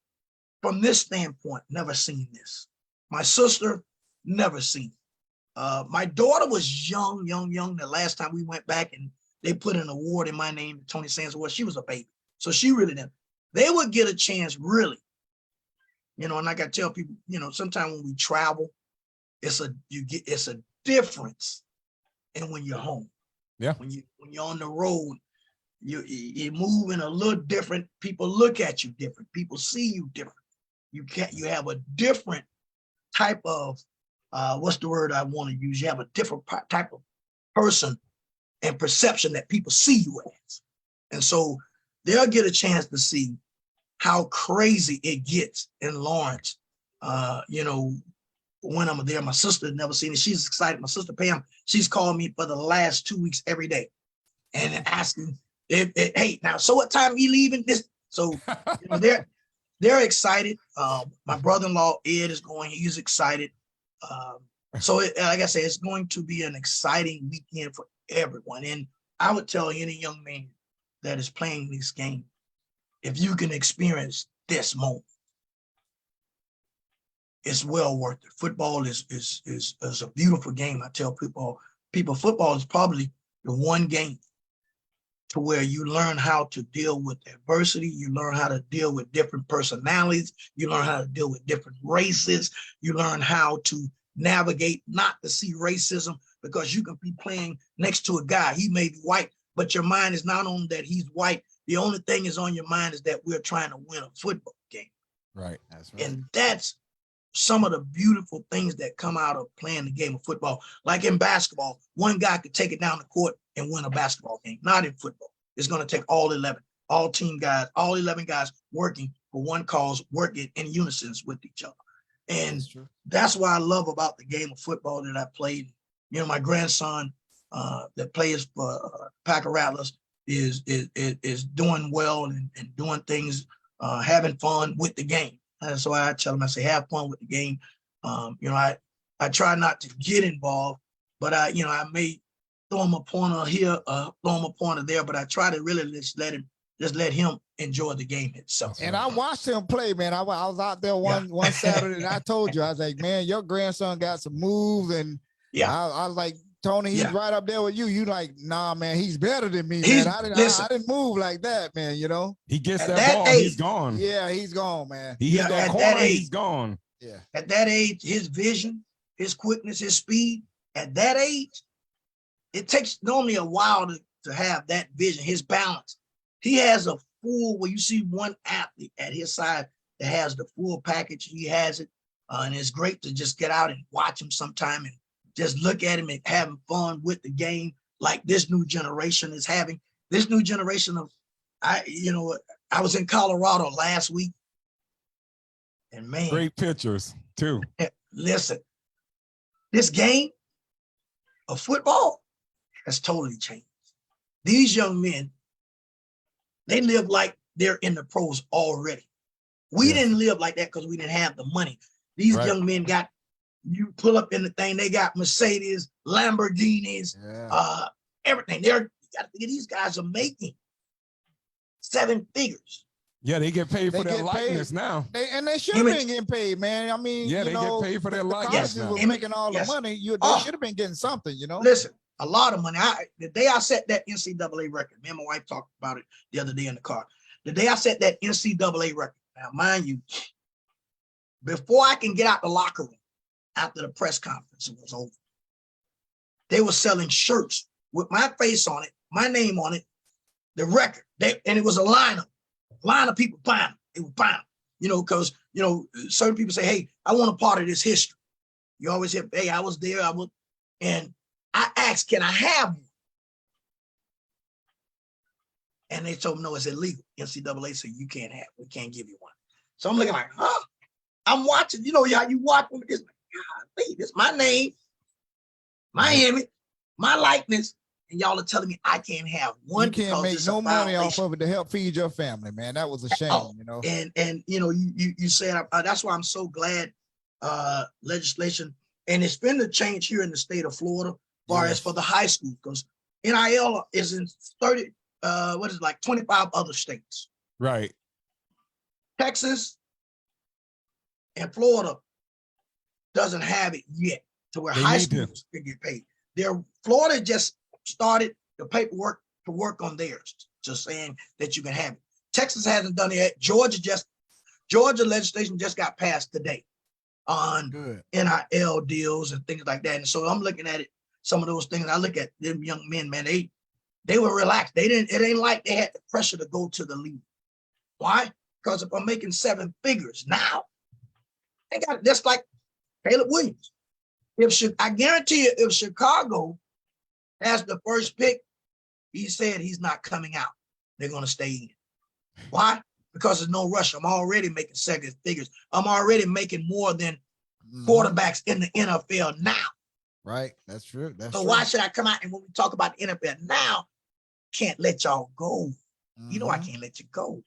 C: from this standpoint, never seen this. My sister, never seen it. My daughter was young. The last time we went back and they put an award in my name, the Tony Sands Award, she was a baby. So she really didn't. They would get a chance, really. And like I tell people, sometimes when we travel, it's a difference in when you're home.
B: Yeah.
C: When you're on the road, you're moving a little different. People look at you different. People see you different. You have a different type of what's the word I want to use? You have a different type of person and perception that people see you as. And so they'll get a chance to see how crazy it gets in Lawrence. When I'm there, my sister had never seen it. She's excited. My sister Pam, she's called me for the last 2 weeks every day and asking, hey, now, so what time are you leaving? This, so they're excited. My brother-in-law Ed is going. He's excited. Like I said, it's going to be an exciting weekend for everyone. And I would tell any young man that is playing this game, if you can experience this moment, it's well worth it. Football is a beautiful game. I tell people football is probably the one game to where you learn how to deal with adversity. You learn how to deal with different personalities. You learn how to deal with different races. You learn how to navigate not to see racism, because you can be playing next to a guy. He may be white, but your mind is not on that he's white. The only thing is on your mind is that we're trying to win a football game.
B: Right.
A: That's right.
C: And that's some of the beautiful things that come out of playing the game of football. Like in basketball, one guy could take it down the court and win a basketball game. Not in football. It's going to take all 11, all team guys, all 11 guys working for one cause, working in unison with each other. And that's what I love about the game of football that I played. You know, my grandson that plays for Packer Rattlers is doing well and doing things, having fun with the game. And so I tell him, I say, have fun with the game. I try not to get involved, but I may throw him a pointer here, throw him a pointer there, but I try to really just let him enjoy the game itself.
A: And I watched him play, man. I was out there one Saturday, and I told you, I was like, man, your grandson got some moves, and I was like, Tony, he's right up there with you. You like, nah, man, he's better than me, man. I didn't move like that, man. You know,
B: he gets that ball, he's gone.
A: Yeah, he's gone, man.
B: He hit that corner, he's gone.
A: Yeah.
C: At that age, his vision, his quickness, his speed, at that age, it takes normally a while to have that vision, his balance. He has a full, where you see one athlete at his side that has the full package. He has it. And it's great to just get out and watch him sometime and just look at him and having fun with the game, like this new generation is having. This new generation of, I was in Colorado last week, and man,
B: great pictures too.
C: Listen, this game of football has totally changed. These young men, they live like they're in the pros already. We didn't live like that because we didn't have the money. These young men got, you pull up in the thing, they got Mercedes, Lamborghinis, everything. These guys are making 7 figures.
B: Yeah, they get paid for their likeness now.
A: They should have been getting paid, man. I mean,
B: they get paid for their likeness now.
A: Was making all the money. They should have been getting something, you know.
C: Listen, a lot of money. The day I set that NCAA record, me and my wife talked about it the other day in the car. The day I set that NCAA record, now mind you, before I can get out the locker room, after the press conference was over, they were selling shirts with my face on it, my name on it, the record. And it was a line of people buying them. They were buying them, because, certain people say, hey, I want a part of this history. You always hear, hey, I was there, and I asked, can I have one? And they told me, no, it's illegal. NCAA said, you can't have, we can't give you one. So I'm looking like, huh? I'm watching, how you watch them. It's like, God, this is my name, my image, my likeness, and y'all are telling me I can't have one.
A: You can't make no money off of it to help feed your family, man. That was a shame,
C: And you said that's why I'm so glad legislation, and it's been a change here in the state of Florida, as far as for the high school, because NIL is in 25 other states.
B: Right.
C: Texas and Florida doesn't have it yet to where high schools can get paid. Florida just started the paperwork to work on theirs, just saying that you can have it. Texas hasn't done it yet. Georgia legislation just got passed today on NIL deals and things like that. And so I'm looking at it, some of those things. I look at them young men, man, they were relaxed. It ain't like they had the pressure to go to the league. Why? Because if I'm making 7 figures now, they got it just like Caleb Williams. I guarantee you, if Chicago has the first pick, he said he's not coming out. They're going to stay in. Why? Because there's no rush. I'm already making second figures. I'm already making more than quarterbacks in the NFL now.
A: Right. That's true.
C: So why should I come out and when we talk about the NFL now, can't let y'all go. You know I can't let you go.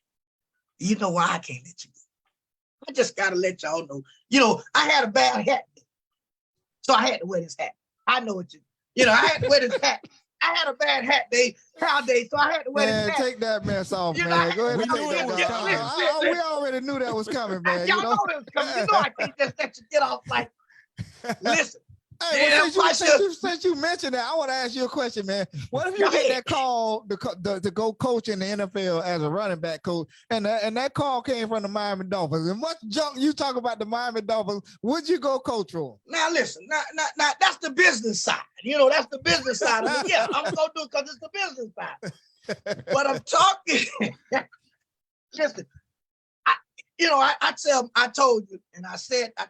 C: You know why I can't let you go. I just got to let y'all know. You know, I had a bad hat. So I had to wear this hat. I know what I had to wear this hat. I had a bad hat day, cow day, so I had to wear this hat.
A: Take that mess off,
C: You know,
A: man. Go ahead and
B: we
A: take
B: knew it was
A: that
B: coming.
A: off. We already knew that was coming, man.
C: Y'all know it was coming. You know I can't just let you get off like, listen.
A: Hey,
C: Yeah,
A: well, since you mentioned that, I want to ask you a question, man. What if you get that call to go coach in the NFL as a running back coach, and that call came from the Miami Dolphins? And what junk you talk about the Miami Dolphins? Would you go coach for them?
C: Now listen, now that's the business side. You know, that's the business side of it. Yeah, I'm gonna do it because it's the business side. But I'm talking. Listen, I told you, and I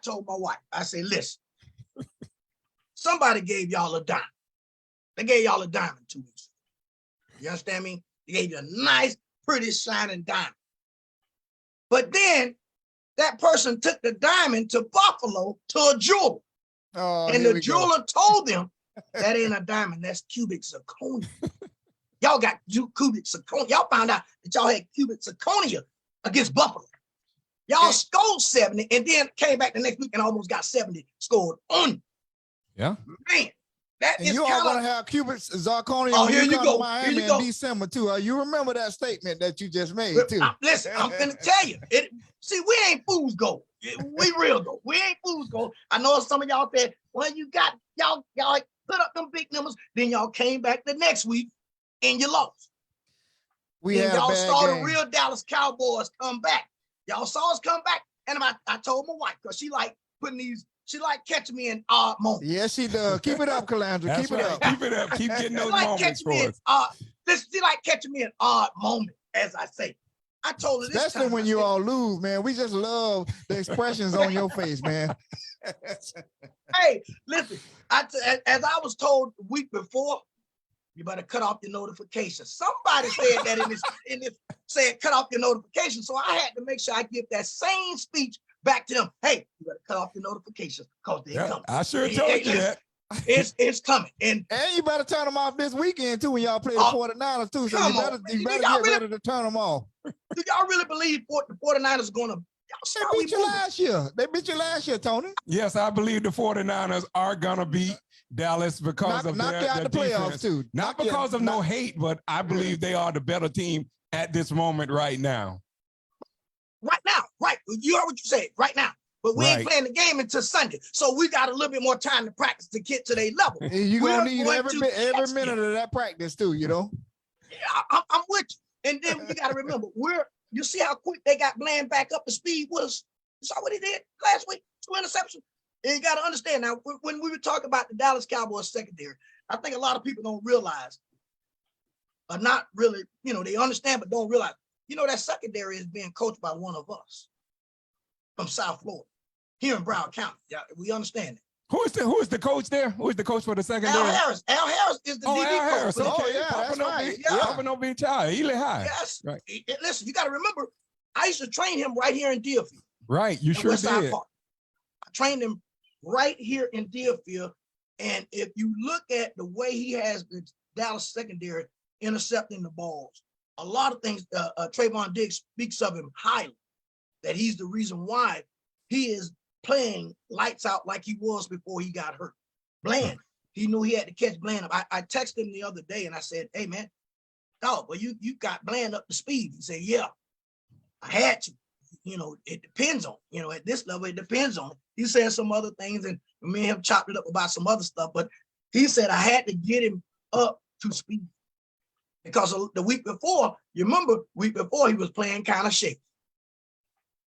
C: told my wife, I said, listen. Somebody gave y'all a dime. They gave y'all a diamond 2 weeks ago. You understand me? They gave you a nice, pretty, shining diamond. But then that person took the diamond to Buffalo to a jeweler. And the jeweler told them that ain't a diamond, that's cubic zirconia. Y'all got cubic zirconia. Y'all found out that y'all had cubic zirconia against Buffalo. Y'all scored 70 and then came back the next week and almost got 70 scored on you.
B: Yeah.
C: Man, that
A: and
C: is
A: you all gonna have cubic zirconia when
C: here
A: you
C: you
A: come
C: go.
A: to Miami in December too. You remember that statement that you just made too.
C: Listen, I'm finna tell you. See, we ain't fools gold. We real gold. We ain't fools gold. I know some of y'all said, well, you got y'all put up them big numbers, then y'all came back the next week and you lost. Y'all saw the real Dallas Cowboys come back. Y'all saw us come back. And I told my wife, because she like putting these. She like catching me in odd moments.
A: Yes, she does. Keep it up, Calandra. Keep it up.
B: Keep it up. Keep getting those moments for us.
C: She like catching me in odd moments, as I say. I told her this
A: especially
C: time,
A: when you all lose, man. We just love the expressions on your face, man.
C: Hey, listen. As I was told the week before, you better cut off your notifications. Somebody said that in this said cut off your notifications. So I had to make sure I give that same speech back to them. Hey, you better cut off your notifications because they're coming.
B: I sure told you that.
C: It's coming. And
A: you better turn them off this weekend too when y'all play the 49ers too. So you better get ready to turn them off.
C: Do y'all really believe the 49ers are going to
A: They beat you last year. They beat you last year, Tony.
B: Yes, I believe the 49ers are going to beat Dallas because of their
A: the playoffs too.
B: Not because of no hate, but I believe they are the better team at this moment right now.
C: Right now, right. You heard what you said, right now. But we ain't playing the game until Sunday. So we got a little bit more time to practice to get to their level.
A: And you're going to need every minute of that practice too, you know?
C: Yeah, I'm with you. And then you got to remember, you see how quick they got Bland back up to speed with us? You saw what he did last week? 2 interceptions. And you got to understand now, when we were talking about the Dallas Cowboys secondary, I think a lot of people don't realize, or not really, they understand, but don't realize, that secondary is being coached by one of us from South Florida, here in Broward County. Yeah, we understand that.
B: Who is the coach there? Who is the coach for the secondary?
C: Al Harris. Al Harris is the DB
B: Al Harris.
C: coach.
B: Okay, yeah, that's right. Popping over each eye. He high.
C: Yes.
B: Right.
C: Listen, you got to remember, I used to train him right here in Deerfield.
B: Right, you sure did.
C: Park. I trained him right here in Deerfield, and if you look at the way he has the Dallas secondary intercepting the balls, a lot of things, Trayvon Diggs speaks of him highly, that he's the reason why he is playing lights out like he was before he got hurt. Bland, he knew he had to catch Bland up. I texted him the other day and I said, hey man, dog, well you got Bland up to speed. He said, yeah, I had to. It depends on, at this level, it depends on it. He said some other things and me and him chopped it up about some other stuff, but he said I had to get him up to speed. Because the week before, you remember, week before he was playing kind of shaky.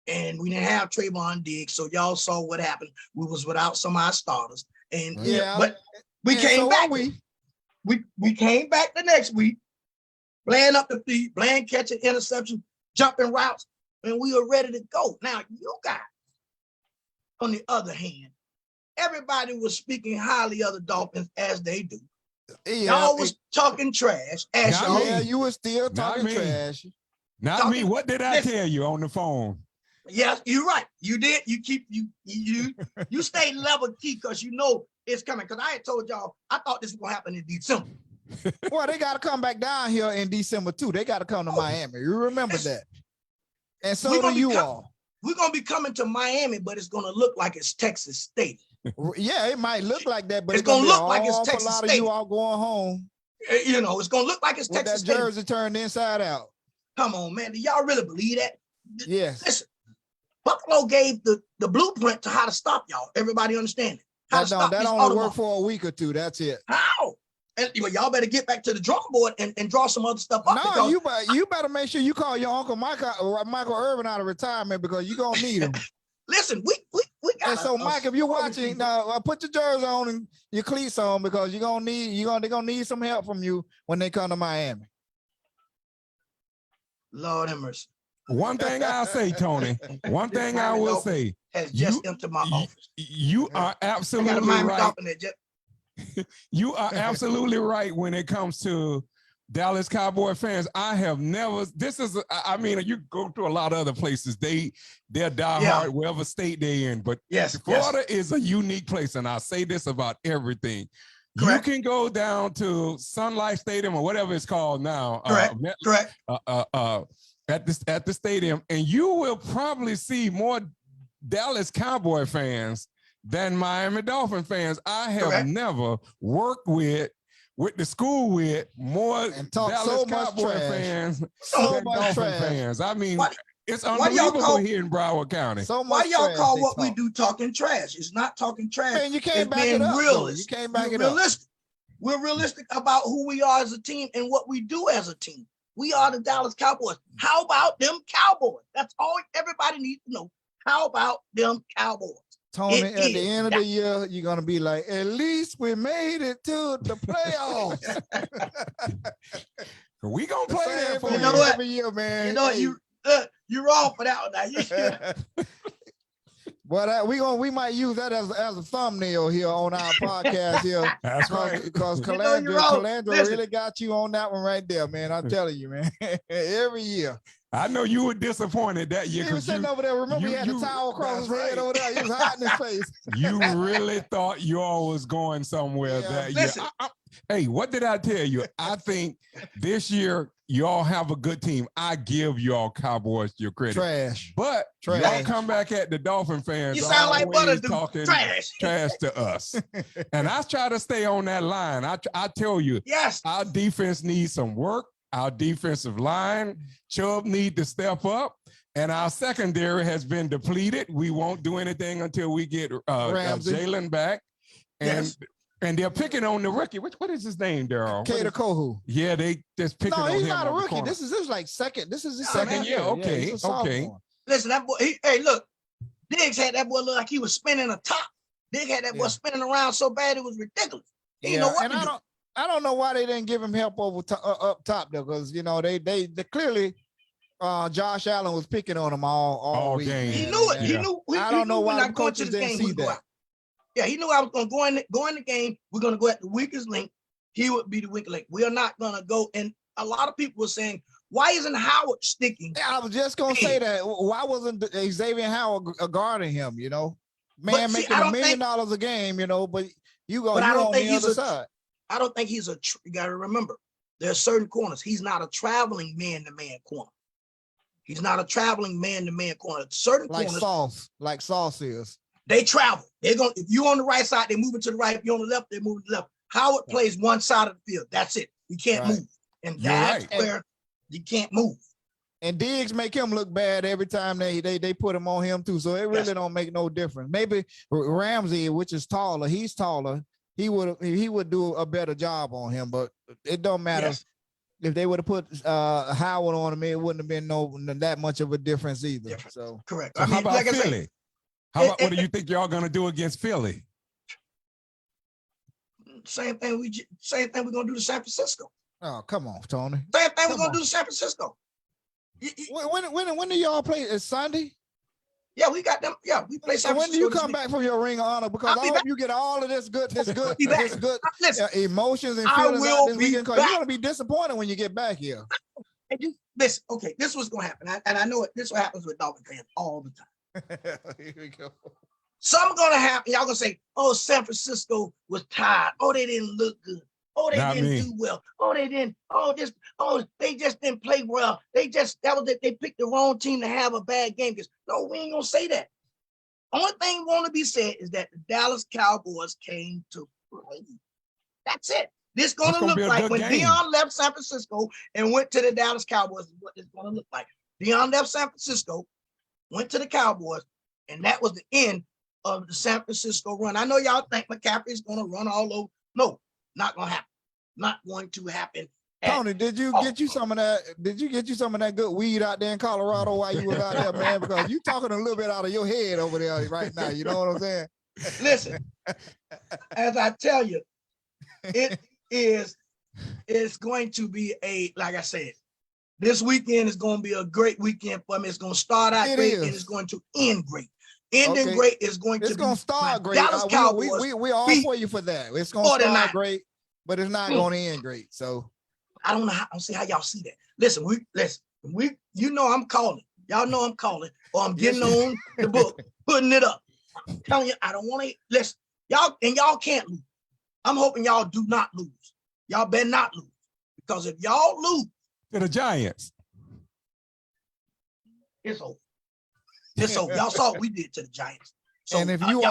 C: And we didn't have Trayvon Diggs, so y'all saw what happened. We was without some of our starters. And but we came back. We came back the next week, Bland up the feet, Bland catching interception, jumping routes, and we were ready to go. Now, you guys, on the other hand, everybody was speaking highly of the Dolphins as they do.
A: Yeah,
C: Y'all was talking trash as
B: Not
C: y'all.
B: me.
A: yeah, you were still
B: Not
A: talking
B: me.
A: trash.
B: Not me.
C: Talking-
B: What did I
C: Listen.
B: tell you on the phone?
C: Yes, you're right. You did. You stay level key because you know it's coming. Because I had told y'all I thought this was gonna happen in December.
A: Well, they got to come back down here in December too. They got to come to Miami. You remember that? And so
C: We
A: do
C: gonna be
A: you
C: com-
A: all.
C: We're gonna be coming to Miami, but it's gonna look like it's Texas State.
A: Yeah, it might look like that, but
C: It's
A: it's gonna
C: gonna
A: be
C: look like it's
A: a
C: Texas
A: lot of
C: State.
A: you all going home
C: You know, it's gonna look like it's
A: with
C: Texas
A: that
C: State.
A: jersey turned inside out.
C: Come on, man. Do y'all really believe that?
A: Yes,
C: Listen, Buffalo gave the blueprint to how to stop y'all. Everybody understand it? How to stop
A: that
C: these
A: only
C: Autobots.
A: worked for a week or two. That's it.
C: How? And y'all better get back to the drawing board and draw some other stuff up.
A: No,
C: because
A: you better make sure you call your uncle Michael Irvin out of retirement because you're gonna need him.
C: listen, we got.
A: And so, Mike, if you're watching, put your jersey on and your cleats on because they're gonna need some help from you when they come to Miami.
C: Lord have mercy.
B: One thing I'll say, Tony. One
C: This
B: thing I
C: Miami
B: will
C: Dolphins
B: say.
C: has just entered my office.
B: You are
C: I got a
B: absolutely
C: Miami
B: right.
C: Dolphin that just.
B: You are absolutely right when it comes to Dallas Cowboy fans. I have never. I mean, you go to a lot of other places. They're diehard
C: Yeah.
B: wherever state they're in. But
C: Yes,
B: Florida is a unique place, and I say this about everything.
C: Correct.
B: You can go down to Sun Life Stadium or whatever it's called now.
C: Correct.
B: At the stadium, and you will probably see more Dallas Cowboy fans than Miami Dolphin fans. I have
C: Correct.
B: never worked with the school with more
A: And talk
B: Dallas
A: so much
B: Cowboy
A: trash.
B: fans
A: So
B: than
A: much
B: Dolphin
A: trash.
B: fans. I mean,
C: Why-
B: it's
C: why y'all
B: unbelievable
C: call-
B: here in Broward County.
A: So
C: Why
A: much
C: y'all
A: trash
C: call
A: they
C: what we
A: talk.
C: do talking trash? It's not talking trash.
A: Man, you can't
C: It's
A: back it
C: being
A: up. Though. You
C: realist.
A: can't back
C: We're
A: it up.
C: realistic. We're realistic about who we are as a team and what we do as a team. We are the Dallas Cowboys. How about them Cowboys? That's all everybody needs to know. How about them Cowboys?
A: Tony,
C: It
A: at the
C: is.
A: end of the year, you're gonna be like, at least we made it to the playoffs.
B: We gonna
A: The
B: play
A: same
B: there for
A: thing
C: You know what?
A: every year, man.
C: You know what?
A: Hey.
C: You're wrong for that one. Now. You should.
A: But we might use that as a thumbnail here on our podcast here.
B: That's right.
A: Because
C: You know you're wrong.
A: Calandra
C: Listen.
A: really got you on that one right there, man. I'm telling you, man. Every year.
B: I know you were disappointed that year
A: He was
B: because
A: sitting over there. Remember, he had the towel across his
B: that's
A: head
B: right.
A: over there. He was hiding his face.
B: You really thought y'all was going somewhere
A: Yeah.
B: that year.
C: Listen.
B: Hey, what did I tell you? I think this year y'all have a good team. I give y'all Cowboys your credit.
A: Trash.
B: But
A: Trash.
B: y'all come back at the Dolphin fans.
C: You sound like Butter
B: always
C: do.
B: talking
C: Trash.
B: to us. And I try to stay on that line. I tell you,
C: Yes.
B: our defense needs some work. Our defensive line, Chubb need to step up. And our secondary has been depleted. We won't do anything until we get
A: Ramsey.
B: Jalen back. And
C: Yes.
B: and they're picking on the rookie. What is his name, Darrell?
A: Kato Kohu.
B: Yeah, they just picking
A: No,
B: on
A: he's
B: him.
A: not a
B: on the
A: rookie.
B: corner.
A: This is like second. This is his
C: Yeah,
A: second
C: man.
A: year.
B: Yeah, okay,
A: he's a
B: okay.
A: sophomore.
C: Listen, that boy. Hey, look. Diggs had that boy look like he was spinning a top. Diggs had that boy
A: Yeah.
C: spinning around so bad it was ridiculous. He didn't know what
A: and
C: to do.
A: I don't know why they didn't give him help up top though, because they clearly Josh Allen was picking on him all week.
B: game.
C: He
A: man.
C: knew it.
B: Yeah.
C: He knew.
A: I don't know why
C: we're
A: the
C: not going to
A: coaches
C: this
A: didn't
C: game.
A: see
C: We go
A: that.
C: out. Yeah, he knew I was going to go in the game. We're going to go at the weakest link. He would be the weak link. We are not going to go. And a lot of people were saying, why isn't Howard sticking?
A: Yeah, I was just gonna say that. Why wasn't Xavier Howard guarding him? You know, man,
C: But see,
A: making
C: I
A: $1
C: don't
A: million
C: think-
A: a game. You know, but you
C: But I don't
A: on
C: think
A: the
C: he's
A: other
C: a-
A: side.
C: I don't think he's you got to remember, there are certain corners. He's not a traveling man-to-man corner. He's not a traveling man-to-man corner. Certain
A: Like
C: corners,
A: Sauce is.
C: they travel. They're going. If you're on the right side, they move it to the right. If you're on the left, they move to the left. Howard plays one side of the field. That's it. He can't
A: Right.
C: move, and
B: You're
C: that's
B: right.
C: where you can't move.
A: And Diggs make him look bad every time they put him on him too. So it really
C: Yes.
A: don't make no difference. Maybe Ramsey, which is taller, he's taller. He would do a better job on him, but it don't matter.
C: Yes.
A: If they would have put Howard on him, it wouldn't have been that much of a difference either.
C: Different.
A: So
C: Correct.
B: So how about
C: like I
B: Philly?
C: said,
B: What do you think y'all gonna do against Philly?
C: same thing we're gonna do to San Francisco.
A: oh, come on, Tony.
C: Same thing
A: Come
C: we're gonna
A: on.
C: do to When do
A: When do y'all play? It's Sunday?
C: Yeah, we got them. Yeah, we play
A: So
C: San
A: when do you
C: Francisco
A: come
C: this
A: back from your Ring of Honor? Because
C: I'll
A: I
C: be
A: hope
C: back.
A: you get all of this good
C: be back. Listen,
A: emotions and
C: I
A: feelings out
C: will
A: this
C: be
A: weekend. Because
C: back.
A: you're gonna be disappointed when you get back here.
C: And you listen, okay, this was gonna happen. And I know it. This is what happens with Dolphin fans all the time.
A: Here we go.
C: Something gonna happen. Y'all gonna say, "Oh, San Francisco was tired. Oh, they didn't look good. Oh, they
B: Not
C: didn't
B: me.
C: do well. Oh, they didn't. Oh, they just didn't play well. They picked the wrong team to have a bad game." No, we ain't gonna say that. Only thing want to be said is that the Dallas Cowboys came to play. That's it. This gonna
B: It's gonna be
C: look
B: a
C: like
B: good
C: when
B: game.
C: Deion left San Francisco and went to the Dallas Cowboys. Is what it's gonna look like. Deion left San Francisco, went to the Cowboys, and that was the end of the San Francisco run. I know y'all think McCaffrey is gonna run all over. No, not gonna happen. Not going to happen.
A: Tony, did you get you some of that? Did you get you some of that good weed out there in Colorado while you was out there, man? Because you talking a little bit out of your head over there right now. You know what I'm saying?
C: Listen, as I tell you, it's going to be like I said, this weekend is going to be a great weekend for me. It's going to start out great and it's going to end great. Ending great is going to
A: It's going to start great.
C: Dallas Cowboys
A: we all for you for that. It's going to start great, but it's not going to end great. So
C: I don't see how y'all see that. Listen, you know I'm calling. Y'all know I'm calling, or I'm getting on the book, putting it up. I'm telling you, I don't want to listen. Y'all can't lose. I'm hoping y'all do not lose. Y'all better not lose. Because if y'all lose
B: to the Giants,
C: it's over. It's over. Y'all saw what we did to the Giants. So,
A: and if you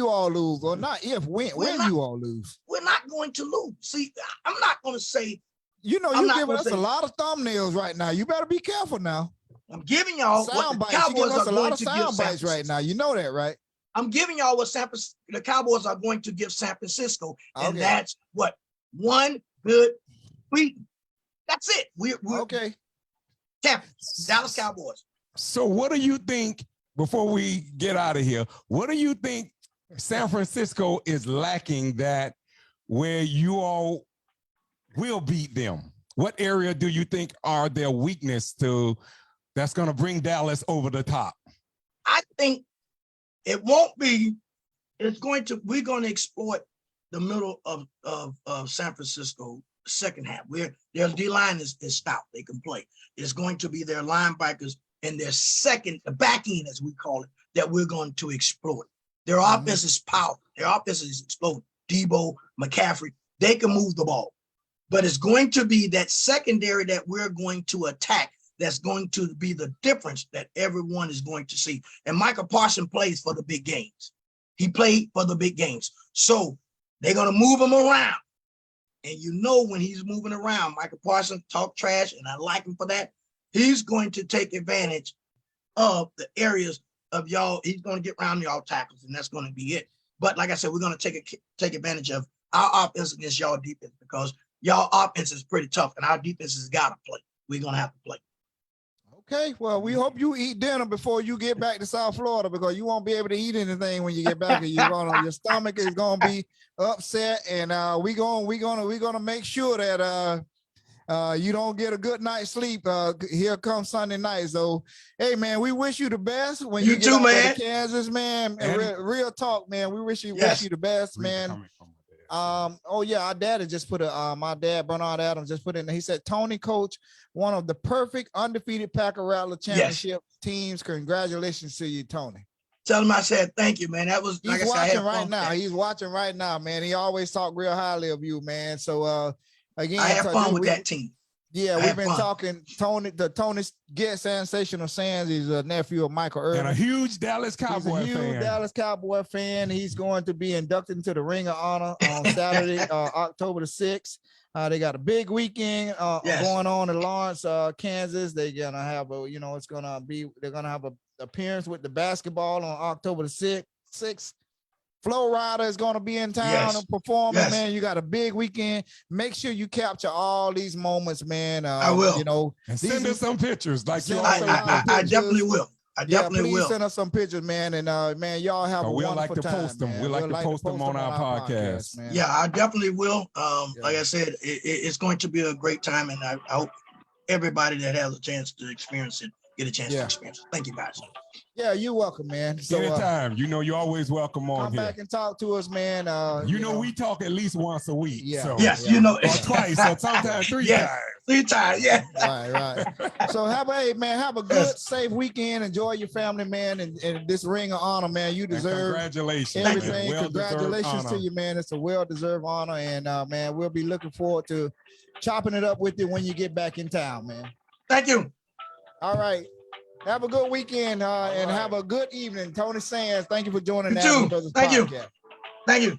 A: all lose, or not if when you all lose,
C: we're not going to lose. See, I'm not going to say.
A: You know, you're giving us a lot of thumbnails right now. You better be careful now.
C: I'm giving y'all
A: sound bites. You're giving us a lot of sound bites right now. You know that, right?
C: I'm giving y'all what the Cowboys are going to give San Francisco, and that's what one good week. That's it. We're
A: okay.
C: Champions, Dallas Cowboys.
B: So, what do you think? Before we get out of here, what do you think San Francisco is lacking that where you all will beat them? What area do you think are their weakness to that's going to bring Dallas over the top?
C: I think it won't be. We're going to exploit the middle of San Francisco second half. Their D-line is stout. They can play. It's going to be their linebackers and their the back end, as we call it, that we're going to exploit. Their offense is powerful. Their offense is exploding. Debo, McCaffrey, they can move the ball. But it's going to be that secondary that we're going to attack that's going to be the difference that everyone is going to see. And Michael Parsons plays for the big games. He played for the big games. So they're going to move him around. And you know when he's moving around, Michael Parsons talk trash, and I like him for that. He's going to take advantage of the areas of y'all. He's going to get around y'all tackles, and that's going to be it. But like I said, we're going to take advantage of our offense against y'all defense because y'all offense is pretty tough, and our defense has got to play. We're going to have to play.
A: Okay, well, we hope you eat dinner before you get back to South Florida because you won't be able to eat anything when you get back. Your stomach is going to be upset, and we're gonna make sure that you don't get a good night's sleep. Here comes Sunday night. So, hey, man, we wish you the best when you get out to Kansas, man. Real talk, man. We wish you the best, man. Our dad had just put my dad Bernard Adams just put in. He said Tony coach one of the perfect undefeated Packer Rattler championship teams. Congratulations to you, Tony.
C: Tell him I said thank you, man. That was
A: He's watching right now. He's watching right now, man. He always talk real highly of you, man. So again,
C: I have fun with that team.
A: Yeah, we've been talking. Tony Get Sandsational Sands. He's a nephew of Michael Irvin.
B: And a huge Dallas Cowboy fan.
A: He's a huge Dallas Cowboy fan. He's going to be inducted into the Ring of Honor on Saturday, October the 6th. They got a big weekend going on in Lawrence, Kansas. They're gonna have they're gonna have an appearance with the basketball on October the 6th. Flo Rida is going to be in town and performing, man. You got a big weekend. Make sure you capture all these moments, man.
C: I will.
B: And send us some pictures like you
C: always do. I definitely will.
A: Please send us some pictures, man. And man, y'all have a wonderful time.
B: Post them. We like to post them on our podcast,
C: man. Yeah, I definitely will. Like I said, it's going to be a great time, and I hope everybody that has a chance to experience it get a chance to experience. Thank you, guys.
A: Yeah, you're welcome, man. So
B: Anytime. You're always welcome on
A: come
B: here.
A: back and talk to us, man.
B: You know, we talk at least once a week.
A: Yeah.
B: So.
C: Yes, you know.
B: Or twice, or sometimes 3
C: Yes.
B: times.
C: 3 times, yeah.
A: Right. So have a good, safe weekend. Enjoy your family, man, and this ring of honor, man. You
B: And
A: deserve
B: congratulations.
A: everything.
B: Well-deserved
A: Congratulations to
B: honor.
A: you, man. It's a well-deserved honor, and man, we'll be looking forward to chopping it up with you when you get back in town, man.
C: Thank you.
A: All right. Have a good weekend and have a good evening. Tony Sands, thank you for joining
C: You
A: the Adams
C: too.
A: Brothers
C: Thank you.
A: podcast.
C: Thank you.